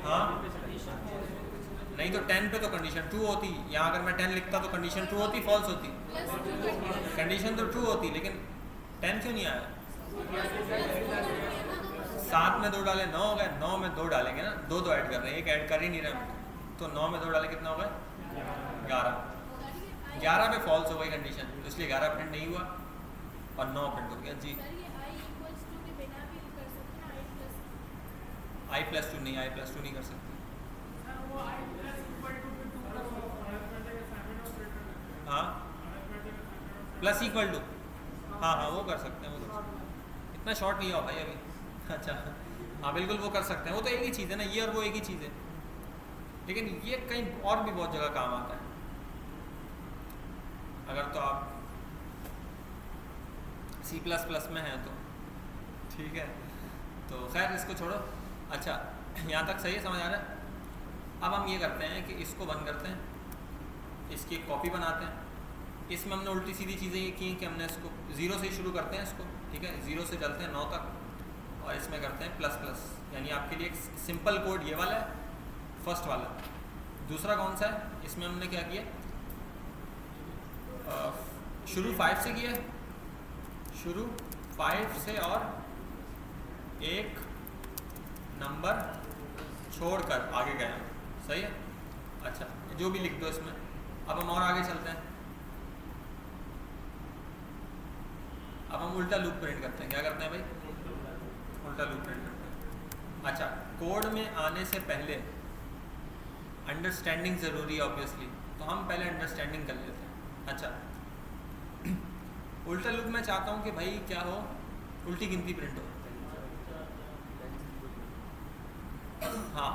हाँ नहीं, तो 10 पे तो कंडीशन ट्रू होती, यहाँ अगर मैं 10 लिखता तो कंडीशन ट्रू होती फॉल्स होती? कंडीशन तो ट्रू होती, लेकिन 10 क्यों नहीं आया? 7 में 2 डाले 9 हो गए, 9 में 2 डालेंगे ना, 2 तो ऐड कर रहे हैं, एक ऐड कर ही नहीं रहे हम, तो 9 में 2 डाले कितना हो गया? 11। 11 पे फॉल्स हो गई कंडीशन, तो इसलिए 11 प्रिंट नहीं हुआ और 9 प्रिंट हो गया। जी i+2 नहीं, i+2 नहीं कर सकते। हाँ प्लस इक्वल टू, हाँ हाँ वो कर सकते हैं, वो कर सकते हैं, इतना शॉर्ट नहीं हुआ भाई अभी। अच्छा हाँ बिल्कुल वो कर सकते हैं, वो तो एक ही चीज़ है ना, ये और वो एक ही चीज़ है, लेकिन ये कहीं और भी बहुत जगह काम आता है। अगर तो आप C++ में हैं तो ठीक है, तो खैर इसको छोड़ो। अच्छा यहाँ तक सही है, समझ आ रहा है? अब हम ये करते हैं कि इसको बंद करते हैं, इसकी एक कॉपी बनाते हैं। इसमें हमने उल्टी सीधी चीज़ें ये की कि हमने इसको 0 से ही शुरू करते हैं इसको, ठीक है, 0 से चलते हैं 9 तक, और इसमें करते हैं ++, यानी आपके लिए एक सिंपल कोड ये वाला है, फर्स्ट वाला। दूसरा कौन सा है, इसमें हमने क्या किया, शुरू 5 से किया, शुरू 5 से और एक नंबर छोड़कर आगे गए हम, सही है। अच्छा जो भी लिख दो इसमें। अब हम और आगे चलते हैं, अब हम उल्टा लूप प्रिंट करते हैं। क्या करते हैं भाई, उल्टा लूप प्रिंट करते हैं। अच्छा कोड में आने से पहले अंडरस्टैंडिंग ज़रूरी है ऑब्वियसली, तो हम पहले अंडरस्टैंडिंग कर लेते हैं। अच्छा उल्टा लूप में चाहता हूँ कि भाई क्या हो, उल्टी गिनती प्रिंट हो। हाँ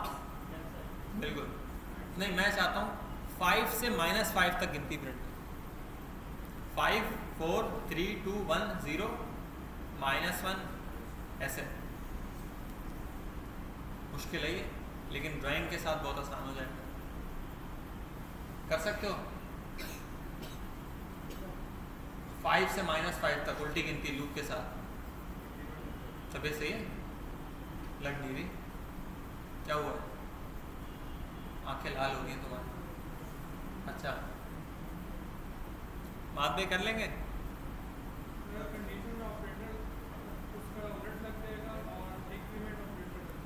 बिल्कुल नहीं, मैं चाहता हूँ 5 से -5 तक गिनती प्रिंट, 5 4 3 2 1 0 -1 ऐसे। मुश्किल है ये, लेकिन ड्राइंग के साथ बहुत आसान हो जाएगा, कर सकते हो। 5 से -5 तक उल्टी गिनती लूप के साथ। तबीयत सही है, लग नहीं रही, क्या हुआ, आंखें लाल हो गई तुम्हारी? अच्छा बात भी कर लेंगे।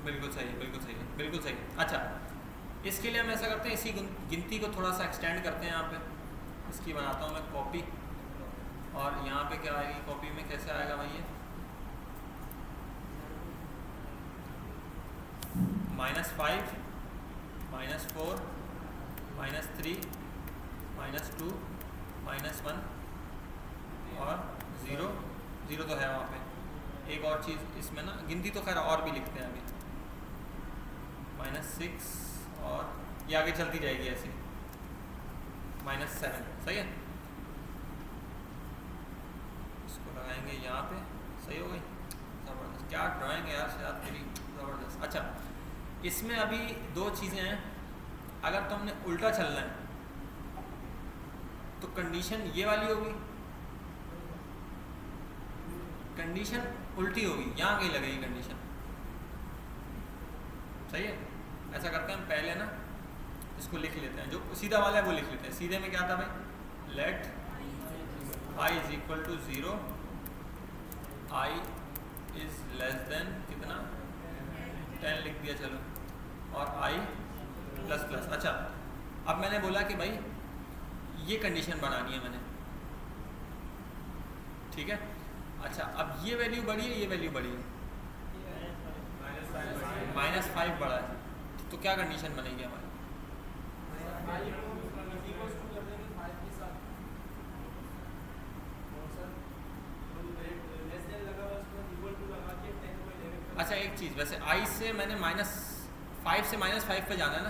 बिल्कुल सही, बिल्कुल सही, बिल्कुल सही। अच्छा इसके लिए हम ऐसा करते हैं, इसी गिनती को थोड़ा सा एक्सटेंड करते हैं। यहाँ पे इसकी बनाता हूँ मैं कॉपी, और यहाँ पे क्या आएगी कॉपी में, कैसे आएगा भाई ये, -5 -4 -3 -2 -1 और 0 0 तो है वहाँ पे। एक और चीज़ इसमें ना, गिनती तो खैर और भी लिखते हैं अभी, -6 और ये आगे चलती जाएगी ऐसे, -7 सही है। इसको लगाएंगे यहाँ पे, सही हो गई, ज़बरदस्त। क्या ड्राइंग है यार, शायद मेरी ज़बरदस्त। अच्छा इसमें अभी 2 चीज़ें हैं। अगर तुमने उल्टा चलना है तो कंडीशन ये वाली होगी, कंडीशन उल्टी होगी, यहाँ कहीं लगेगी कंडीशन, सही है। ऐसा करते हैं हम, पहले ना इसको लिख लेते हैं, जो सीधा वाला है वो लिख लेते हैं। सीधे में क्या था भाई, let i = 0, i is less than कितना, 10 लिख दिया चलो, और i++। अच्छा अब मैंने बोला कि भाई ये कंडीशन बनानी है मैंने, ठीक है। अच्छा अब ये वैल्यू बड़ी है, ये वैल्यू बड़ी है, -5 बड़ा है, तो क्या कंडीशन बनेगी हमारी, अच्छा एक चीज़, वैसे i से मैंने -5 से -5 पे जाना है ना,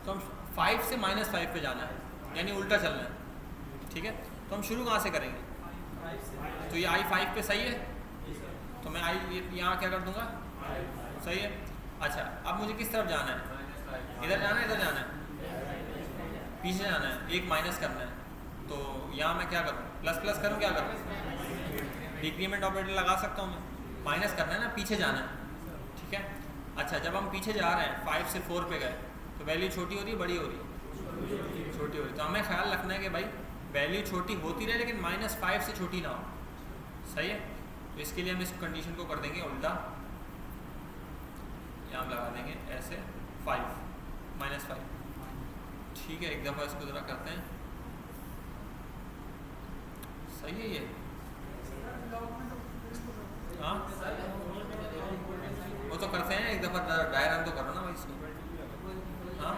तो हम 5 से -5 पे जाना है, यानी उल्टा चलना है, ठीक है। तो हम शुरू कहाँ से करेंगे, तो ये i 5 पे सही है, तो मैं i यहाँ क्या कर दूंगा, सही है। अच्छा अब मुझे किस तरफ जाना है, इधर जाना है, इधर जाना है, पीछे जाना है, एक माइनस करना है। तो यहाँ मैं क्या करूँ, प्लस प्लस करूँ, क्या करूँ, डिक्रीमेंट ऑपरेटर लगा सकता हूँ मैं, माइनस करना है ना, पीछे जाना है, ठीक है। अच्छा, जब हम पीछे जा रहे हैं 5 से 4 पे गए तो वैल्यू छोटी हो रही है, बड़ी हो रही है, छोटी हो रही है। तो हमें ख्याल रखना है कि भाई वैल्यू छोटी होती रहे लेकिन -5 से छोटी ना हो, सही है। तो इसके लिए हम इस कंडीशन को कर देंगे उल्टा, यहाँ हम लगा देंगे ऐसे 5 -5, ठीक है। एक दफ़ा इसको ज़रा करते हैं, सही है ये, हाँ वो तो करते हैं, एक दफ़ा डायग्राम तो करो ना भाई इसको, हाँ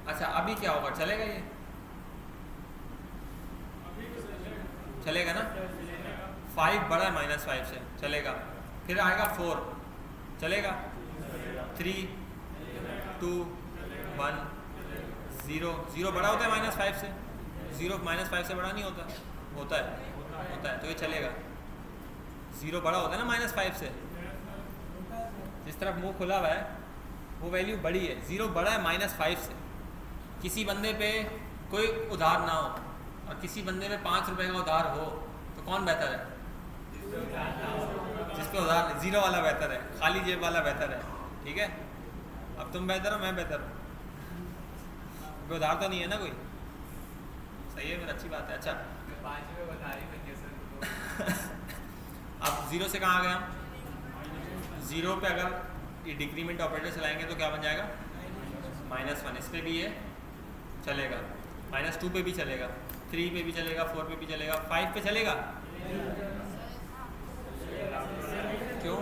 अच्छा अभी क्या होगा, चलेगा ये, चलेगा ना, 5 बड़ा है -5 से, चलेगा। फिर आएगा 4, चलेगा, 3 2 1 0, 0 बड़ा होता है -5 से, 0 -5 से बड़ा नहीं होता, होता है तो ये चलेगा। 0 बड़ा होता है ना -5 से, जिस तरफ मुंह खुला हुआ है वो वैल्यू बड़ी है, 0 बड़ा है -5 से। किसी बंदे पे कोई उधार ना हो और किसी बंदे पे 5 रुपए का उधार हो तो कौन बेहतर है, जिस पे उधार, 0 वाला बेहतर है, खाली जेब वाला बेहतर है, ठीक है। अब तुम बेहतर हो, मैं बेहतर हूँ, कोई उधार तो नहीं है ना कोई, सही है, फिर अच्छी बात है। अच्छा 5 रुपये बता रही मैं कैसे अब 0 से कहाँ आ गए हम, 0 पे अगर ये डिक्रीमेंट ऑपरेटर चलाएंगे तो क्या बन जाएगा, -1, इस पे भी ये चलेगा, -2 पे भी चलेगा, 3 पे भी चलेगा, 4 पे भी चलेगा, 5 पे चलेगा, क्यों,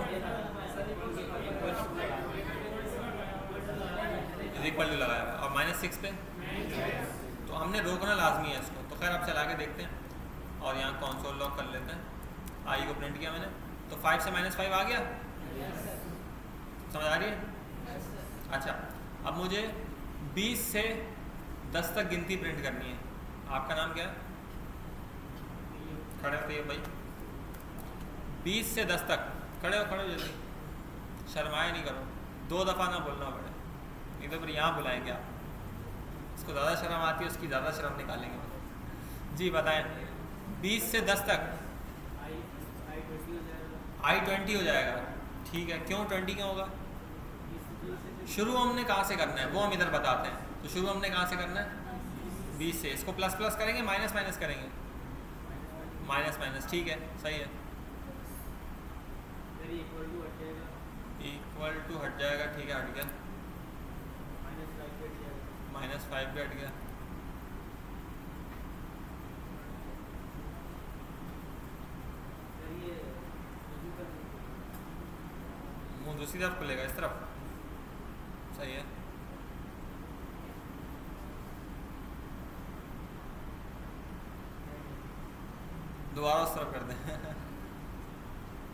इक्वल टू लगाया हुआ, और -6 पे तो हमने रोकना लाजमी है इसको। तो खैर आप चला के देखते हैं और यहाँ कंसोल लॉक कर लेते हैं, आई को प्रिंट किया मैंने, तो 5 से -5 आ गया, समझ आ रही है। अच्छा अब मुझे 20 से 10 तक गिनती प्रिंट करनी है, आपका नाम क्या है, खड़े होते भाई, 20 से 10 तक खड़े हो जल्दी, शर्माए नहीं करो, 2 दफ़ा ना बोलना पड़े, नहीं तो फिर यहाँ बुलाएंगे आप, इसको ज़्यादा शर्म आती है उसकी ज़्यादा शर्म निकालेंगे। जी बताएं, 20 से 10 तक I20 हो जाएगा, ठीक है। क्यों 20 क्यों होगा, शुरू हमने कहाँ से करना है वो हम इधर बताते हैं। तो शुरू हमने कहाँ से करना है, 20 से, इसको प्लस प्लस करेंगे, माइनस माइनस करेंगे, माइनस माइनस, ठीक है, सही है, इक्वल टू हट जाएगा, ठीक है, हट गया, -5 भी हट गया, मुँह दूसरी तरफ खुलेगा, इस तरफ, सही है। दोबारा उस तरफ कर दें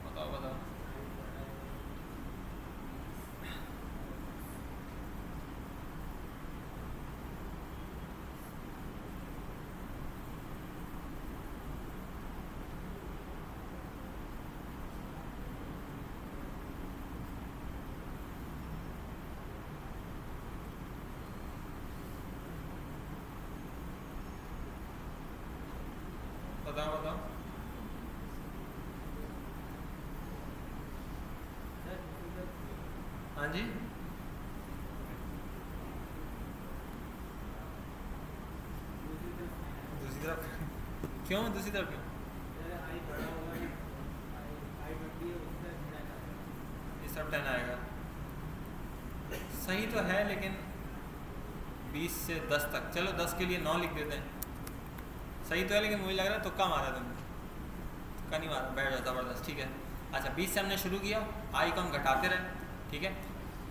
बताओ बताओ, बताओ बताओ, हाँ जी, दूसरी तरफ क्यों, दूसरी तरफ क्यों, इस तरफ 10 आएगा, सही तो है, लेकिन 20 से 10 तक, चलो 10 के लिए 9 लिख देते हैं, सही तो है, लेकिन मुझे लग रहा है तुक्का मारा तुमने, तुक्का नहीं मारा, बैठ जाओ, ज़बरदस्त, ठीक है। अच्छा 20 से हमने शुरू किया, आई को हम घटाते रहे, ठीक है,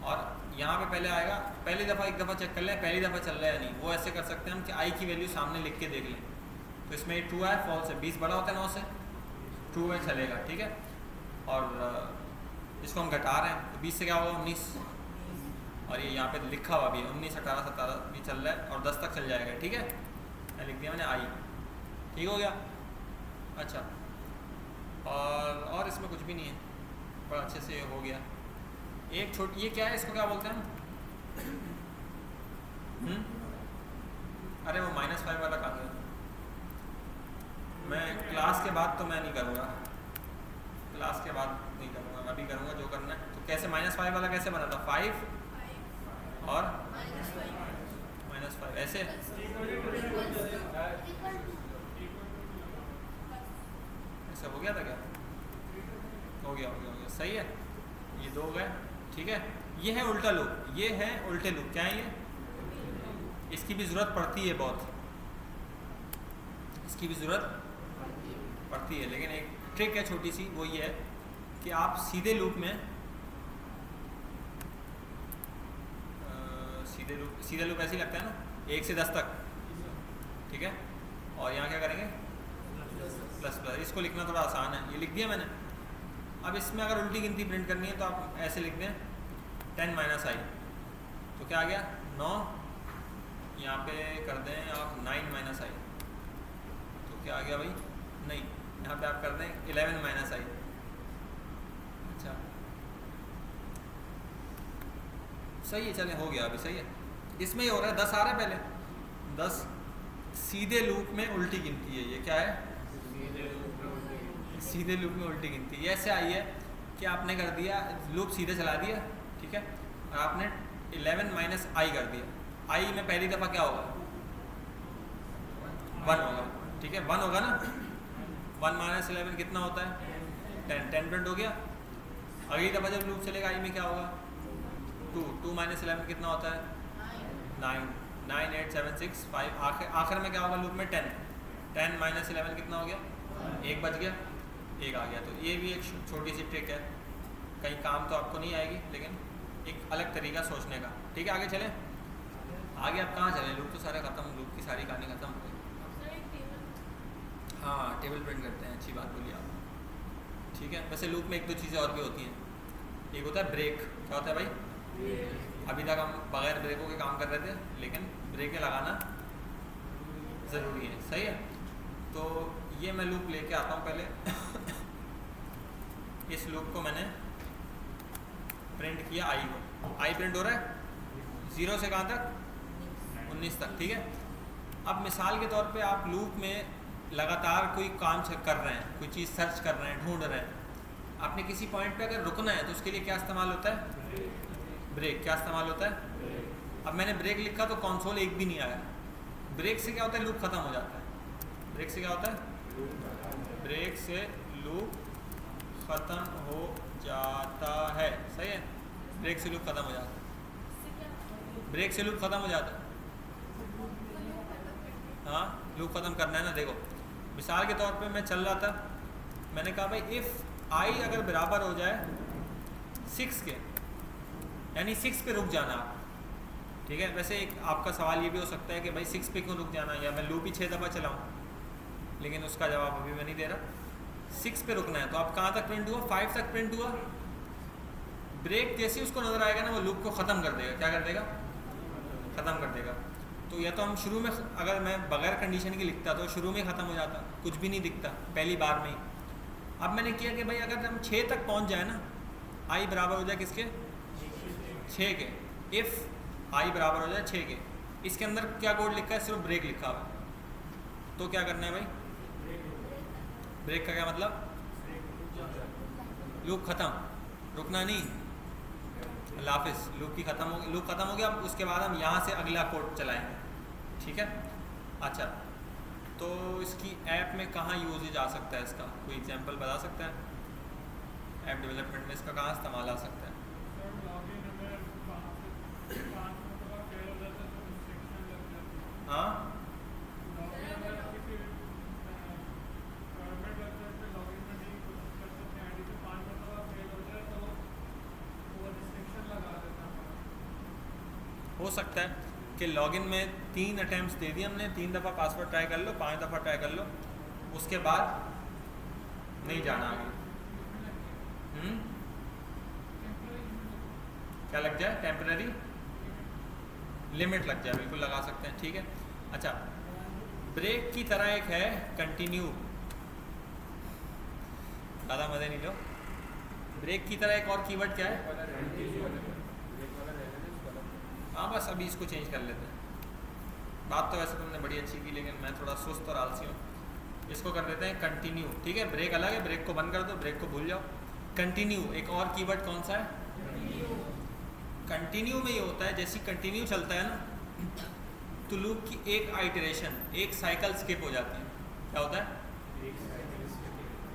और यहाँ पे पहले आएगा, पहली दफ़ा एक दफ़ा चेक कर लें पहली दफ़ा चल रहा है नहीं, वो ऐसे कर सकते हैं हम कि आई की वैल्यू सामने लिख के देख लें, तो इसमें ट्रू है फॉल्स है, 20 बड़ा होता है 9 से, ट्रू है, चलेगा, ठीक है। और इसको हम घटा रहे हैं, तो 20 से क्या होगा 19, और ये यहाँ पे लिखा हुआ भी है 19 18 17 भी चल रहा है, और 10 तक चल जाएगा, ठीक है, मैं लिख दिया मैंने आई, ठीक हो गया। अच्छा और इसमें कुछ भी नहीं है, बड़ा अच्छे से हो गया। एक छोटी, ये क्या है, इसको क्या बोलते हैं? अरे वो -5 वाला काम है, मैं क्लास के बाद तो मैं नहीं करूँगा, क्लास के बाद नहीं करूँगा, अभी करूँगा जो करना है। तो कैसे -5 वाला कैसे बना था? 5 और -5 ऐसे। ऐसा हो गया था क्या? हो गया, सही है। ये 2 गए, ठीक है। ये है उल्टा लूप, ये है उल्टे लूप। क्या है ये? इसकी भी ज़रूरत पड़ती है बहुत, इसकी भी ज़रूरत पड़ती है, लेकिन एक ट्रिक है छोटी सी, वो ये है कि आप सीधे लूप में सीधे लूप ऐसे ही लगता है ना, 1 से 10 तक, ठीक है। और यहाँ क्या करेंगे? प्लस। इसको लिखना थोड़ा आसान है, ये लिख दिया मैंने। अब इसमें अगर उल्टी गिनती प्रिंट करनी है तो आप ऐसे लिख दें 10 - i, तो क्या आ गया? 9। यहाँ पे कर दें आप 9 - i, तो क्या आ गया भाई? नहीं, यहाँ पे आप कर दें 11 - i। अच्छा, सही है, चले हो गया अभी, सही है। इसमें ये हो रहा है 10 आ रहा है पहले, 10 सीधे लूप में उल्टी गिनती है। ये क्या है? सीधे लूप में उल्टी गिनती। ये ऐसे आई है कि आपने कर दिया लूप सीधे चला दिया, ठीक है, और आपने 11 - i कर दिया। i में पहली दफ़ा क्या होगा? 1 होगा, ठीक है, 1 होगा ना। 1 - 11 कितना होता है? 10 प्रिंट हो गया। अगली दफ़ा जब लूप चलेगा i में क्या होगा? 2 - 11 कितना होता है? 9 9 8 7 6 5। आखिर में क्या होगा लूप में? 10 - 11 कितना हो गया? 1 बच गया, 1 आ गया। तो ये भी एक छोटी सी ट्रिक है, कहीं काम तो आपको नहीं आएगी, लेकिन एक अलग तरीका सोचने का, ठीक है। आगे चलें, आगे आप कहाँ चलें? लूप तो सारे ख़त्म, लूप की सारी कहानी ख़त्म हो गई। हाँ, टेबल प्रिंट करते हैं, अच्छी बात बोली आप, ठीक है। वैसे लूप में 1-2 चीज़ें और भी होती हैं। एक होता है ब्रेक। क्या होता है भाई? अभी तक हम बगैर ब्रेकों के काम कर रहे थे, लेकिन ब्रेकें लगाना ज़रूरी है, सही है। तो ये मैं लूप लेके आता हूँ पहले। इस लूप को मैंने प्रिंट किया i को, i प्रिंट हो रहा है 0 से कहाँ तक? 19 तक, ठीक है। अब मिसाल के तौर पे आप लूप में लगातार कोई काम कर रहे हैं, कोई चीज़ सर्च कर रहे हैं, ढूंढ रहे हैं, आपने किसी पॉइंट पे अगर रुकना है तो उसके लिए क्या इस्तेमाल होता है? ब्रेक। क्या इस्तेमाल होता है? अब मैंने ब्रेक लिखा तो कंसोल 1 भी नहीं आया। ब्रेक से क्या होता है? लूप ख़त्म हो जाता है। ब्रेक से क्या होता है? ब्रेक से लूप ख़त्म हो जाता है, सही है। ब्रेक से लूप ख़त्म हो जाता है, ब्रेक से लूप ख़त्म हो जाता है। हाँ, लूप ख़त्म करना है ना। देखो, मिसाल के तौर पे मैं चल रहा था, मैंने कहा भाई इफ़ i अगर बराबर हो जाए 6 के, यानी 6 पे रुक जाना आप, ठीक है। वैसे एक आपका सवाल ये भी हो सकता है कि भाई 6 पे क्यों रुक जाना, या मैं लूप ही 6 दफ़ा चलाऊँ, लेकिन उसका जवाब अभी मैं नहीं दे रहा। 6 पे रुकना है तो आप कहाँ तक प्रिंट हुआ? 5 तक प्रिंट हुआ। ब्रेक जैसे ही उसको नज़र आएगा ना, वो लूप को ख़त्म कर देगा। क्या कर देगा? ख़त्म कर देगा। तो या तो हम शुरू में, अगर मैं बगैर कंडीशन के लिखता तो शुरू में ही ख़त्म हो जाता, कुछ भी नहीं दिखता पहली बार में ही। अब मैंने किया कि भाई अगर हम 6 तक पहुँच जाए ना, i बराबर हो जाए किसके? 6 के। इफ़ i बराबर हो जाए 6 के, इसके अंदर क्या कोड लिखा है? सिर्फ ब्रेक लिखा हुआ है। तो क्या करना है भाई? ब्रेक का क्या मतलब? लूप ख़त्म, रुकना नहीं। अल्लाह हाफिज़, लूप ख़त्म हो गया। अब उसके बाद हम यहाँ से अगला कोड चलाएंगे, ठीक है। अच्छा, तो इसकी ऐप में कहाँ यूजेज आ सकता है इसका? कोई एग्जांपल बता सकता है? ऐप डेवलपमेंट में इसका कहाँ इस्तेमाल आ सकता है? हाँ, हो सकता है कि लॉगिन में 3 अटैम्प्ट्स दे दिए हमने, 3 दफ़ा पासवर्ड ट्राई कर लो, 5 दफ़ा ट्राई कर लो, उसके बाद नहीं जाना आगे। क्या लग जाए? टेम्पररी लिमिट लग जाए, बिल्कुल लगा सकते हैं, ठीक है। अच्छा, ब्रेक की तरह एक है कंटिन्यू। ज़्यादा मज़े नहीं लो, ब्रेक की तरह एक और कीवर्ड क्या है? हाँ बस अभी इसको चेंज कर लेते हैं। बात तो वैसे तुमने बड़ी अच्छी की, लेकिन मैं थोड़ा सुस्त और आलसी हूँ। इसको कर देते हैं कंटिन्यू। ठीक है, ब्रेक अलग है, ब्रेक को बंद कर दो, ब्रेक को भूल जाओ। कंटिन्यू एक और कीवर्ड कौन सा है? कंटिन्यू में ये होता है, जैसे कंटिन्यू चलता है ना तो लूप की एक आइटरेशन, एक साइकिल स्किप हो जाती है। क्या होता है?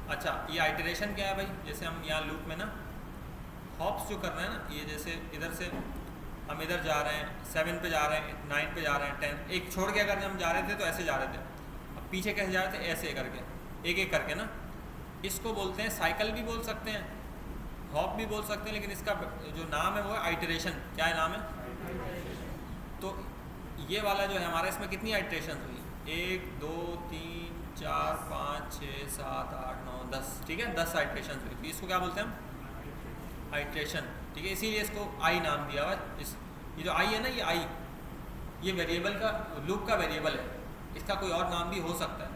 अच्छा, ये आइटरेशन क्या है भाई? जैसे हम यहाँ लूप में ना हॉप्स जो कर रहे हैं ना, ये जैसे इधर से हम इधर जा रहे हैं, 7 पे जा रहे हैं, 9 पे जा रहे हैं, 10 एक छोड़ के अगर हम जा रहे थे तो ऐसे जा रहे थे, अब पीछे कैसे जा रहे थे? ऐसे करके, एक एक करके ना। इसको बोलते हैं साइकिल भी बोल सकते हैं, हॉप भी बोल सकते हैं, लेकिन इसका जो नाम है वो है आइटरेशन। क्या है नाम है? तो ये वाला जो है हमारा, इसमें कितनी आइटरेशन हुई? 1 2 3 4 5 6 7 8 9 10। ठीक है, 10 आइटरेशन हुई। तो इसको क्या बोलते हैं हम? आइटरेशन। ठीक है, इसीलिए इसको आई नाम दिया हुआ। इस ये जो आई है ना, ये आई, ये वेरिएबल का, लूप का वेरिएबल है, इसका कोई और नाम भी हो सकता है।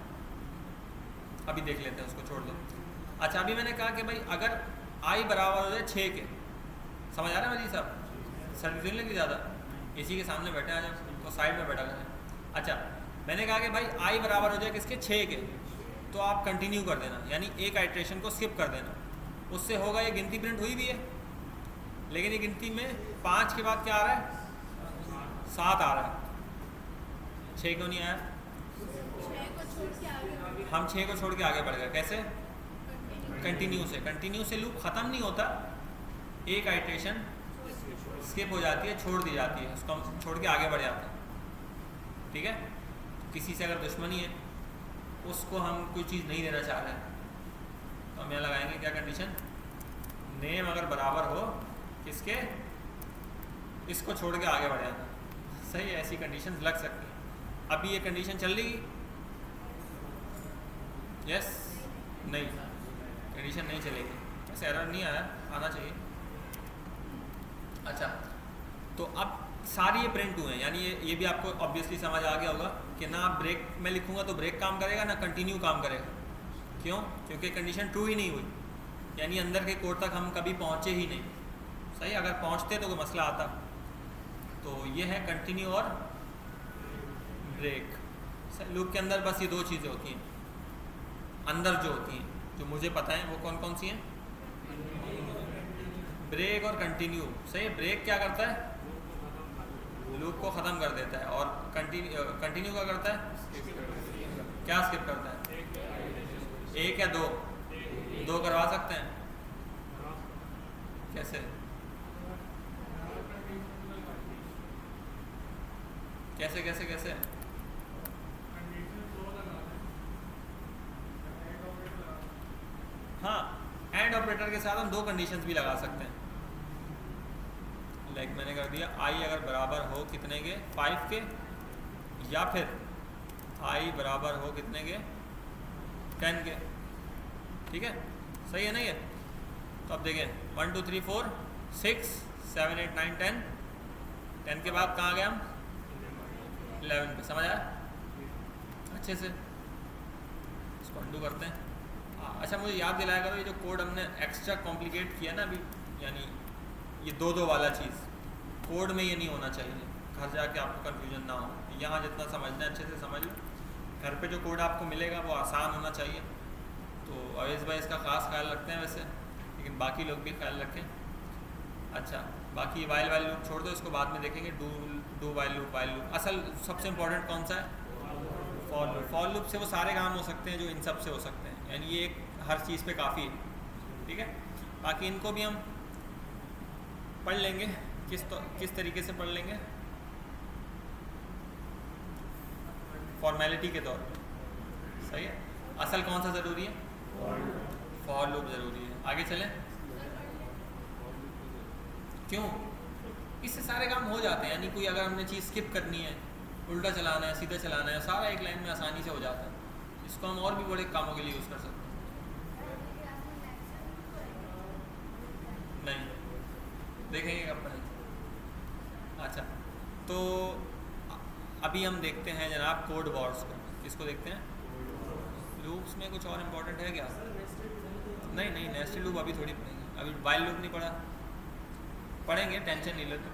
अभी देख लेते हैं, उसको छोड़ दो। अच्छा, अभी मैंने कहा कि भाई अगर आई बराबर हो जाए 6 के, समझ आ रहा है मजीद साहब? सर्विस नहीं लगी ज़्यादा, इसी के सामने बैठे आ जाओ तो साइड में बैठा करें। अच्छा, मैंने कहा कि भाई आई बराबर हो जाए किसके? 6 के, तो आप कंटिन्यू कर देना, यानी एक आइटरेशन को स्किप कर देना। उससे होगा, ये गिनती प्रिंट हुई भी है, लेकिन ये गिनती में 5 के बाद क्या आ रहा है? 7 आ रहा है। 6 क्यों नहीं आया? हम 6 को छोड़ के आगे बढ़ गए। कैसे? कंटिन्यू से। कंटिन्यू से लूप ख़त्म नहीं होता, एक आइटरेशन स्किप हो जाती है, छोड़ दी जाती है, उसको हम छोड़ के आगे बढ़ जाते हैं। ठीक है, किसी से अगर दुश्मनी है, उसको हम कोई चीज़ नहीं देना चाह रहे हैं, तो हम यहाँ लगाएंगे क्या कंडीशन? नेम अगर बराबर हो किसके? इसको छोड़ के आगे बढ़ जाना। सही है, ऐसी कंडीशन लग सकती है। अभी ये कंडीशन चल रही? यस? नहीं, कंडीशन नहीं चलेगी। ऐसे एरर नहीं आया, आना चाहिए। अच्छा, तो अब सारी ये प्रिंट हुए हैं, यानी ये भी आपको ऑब्वियसली समझ आ गया होगा कि ना ब्रेक में लिखूंगा तो ब्रेक काम करेगा, ना कंटिन्यू काम करेगा। क्यों? क्योंकि कंडीशन ट्रू ही नहीं हुई, यानी अंदर के कोड तक हम कभी पहुँचे ही नहीं। सही, अगर पहुँचते तो कोई मसला आता। तो ये है कंटिन्यू और ब्रेक। लूप के अंदर बस ये दो चीज़ें होती हैं अंदर जो होती हैं, जो मुझे पता है। वो कौन कौन सी हैं? ब्रेक और कंटिन्यू। सही, ब्रेक क्या करता है? लूप को ख़त्म कर देता है। और कंटिन्यू क्या करता है? क्या स्किप करता है? 1 या 2? 2 करवा सकते हैं। कैसे? कैसे कैसे कैसे? हाँ, एंड ऑपरेटर के साथ हम 2 कंडीशंस भी लगा सकते हैं। लाइक मैंने कर दिया आई अगर बराबर हो कितने के? 5 के, या फिर आई बराबर हो कितने के? 10 के। ठीक है, सही है ना ये? तो अब देखें 1 2 3 4 6 7 8 9 10। 10 के बाद कहाँ गए हम? 11 पे। समझ आया अच्छे से? इसको अंडू करते हैं। अच्छा, मुझे याद दिलाया करो, ये जो कोड हमने एक्स्ट्रा कॉम्प्लिकेट किया ना अभी, यानी ये 2 वाला चीज़ कोड में ये नहीं होना चाहिए। घर जाके आपको कन्फ्यूजन ना हो। यहाँ जितना समझना है अच्छे से समझ लो। घर पे जो कोड आपको मिलेगा वो आसान होना चाहिए। तो अवेश भाई इसका ख़ास ख्याल रखते हैं वैसे, लेकिन बाकी लोग भी ख्याल रखें। अच्छा, बाकी वाइल लूप छोड़ दो, इसको बाद में देखेंगे। Do while loop, while loop. असल सबसे इम्पोर्टेंट कौन सा है? For loop. फॉर लूप से वो सारे काम हो सकते हैं जो इन सब से हो सकते हैं, यानी ये एक हर चीज़ पे काफ़ी है। ठीक है, बाकी इनको भी हम पढ़ लेंगे। किस तरीके से पढ़ लेंगे? फॉर्मेलिटी के तौर पे। सही है। असल कौन सा ज़रूरी है? फॉर लूप ज़रूरी है। आगे चलें। क्यों? इससे सारे काम हो जाते हैं, यानी कोई अगर हमने चीज़ स्किप करनी है, उल्टा चलाना है, सीधा चलाना है, सारा एक लाइन में आसानी से हो जाता है। इसको हम और भी बड़े कामों के लिए यूज़ कर सकते हैं। नहीं, देखेंगे कब पढ़ेंगे। अच्छा, तो अभी हम देखते हैं जनाब कोड वॉर्स को। किसको देखते हैं? लूप्स में कुछ और इम्पोर्टेंट है क्या? नहीं, नेस्टेड लूप अभी थोड़ी पढ़ेंगे, अभी वाइल लूप नहीं पढ़ा, पढ़ेंगे, टेंशन नहीं लो तुम।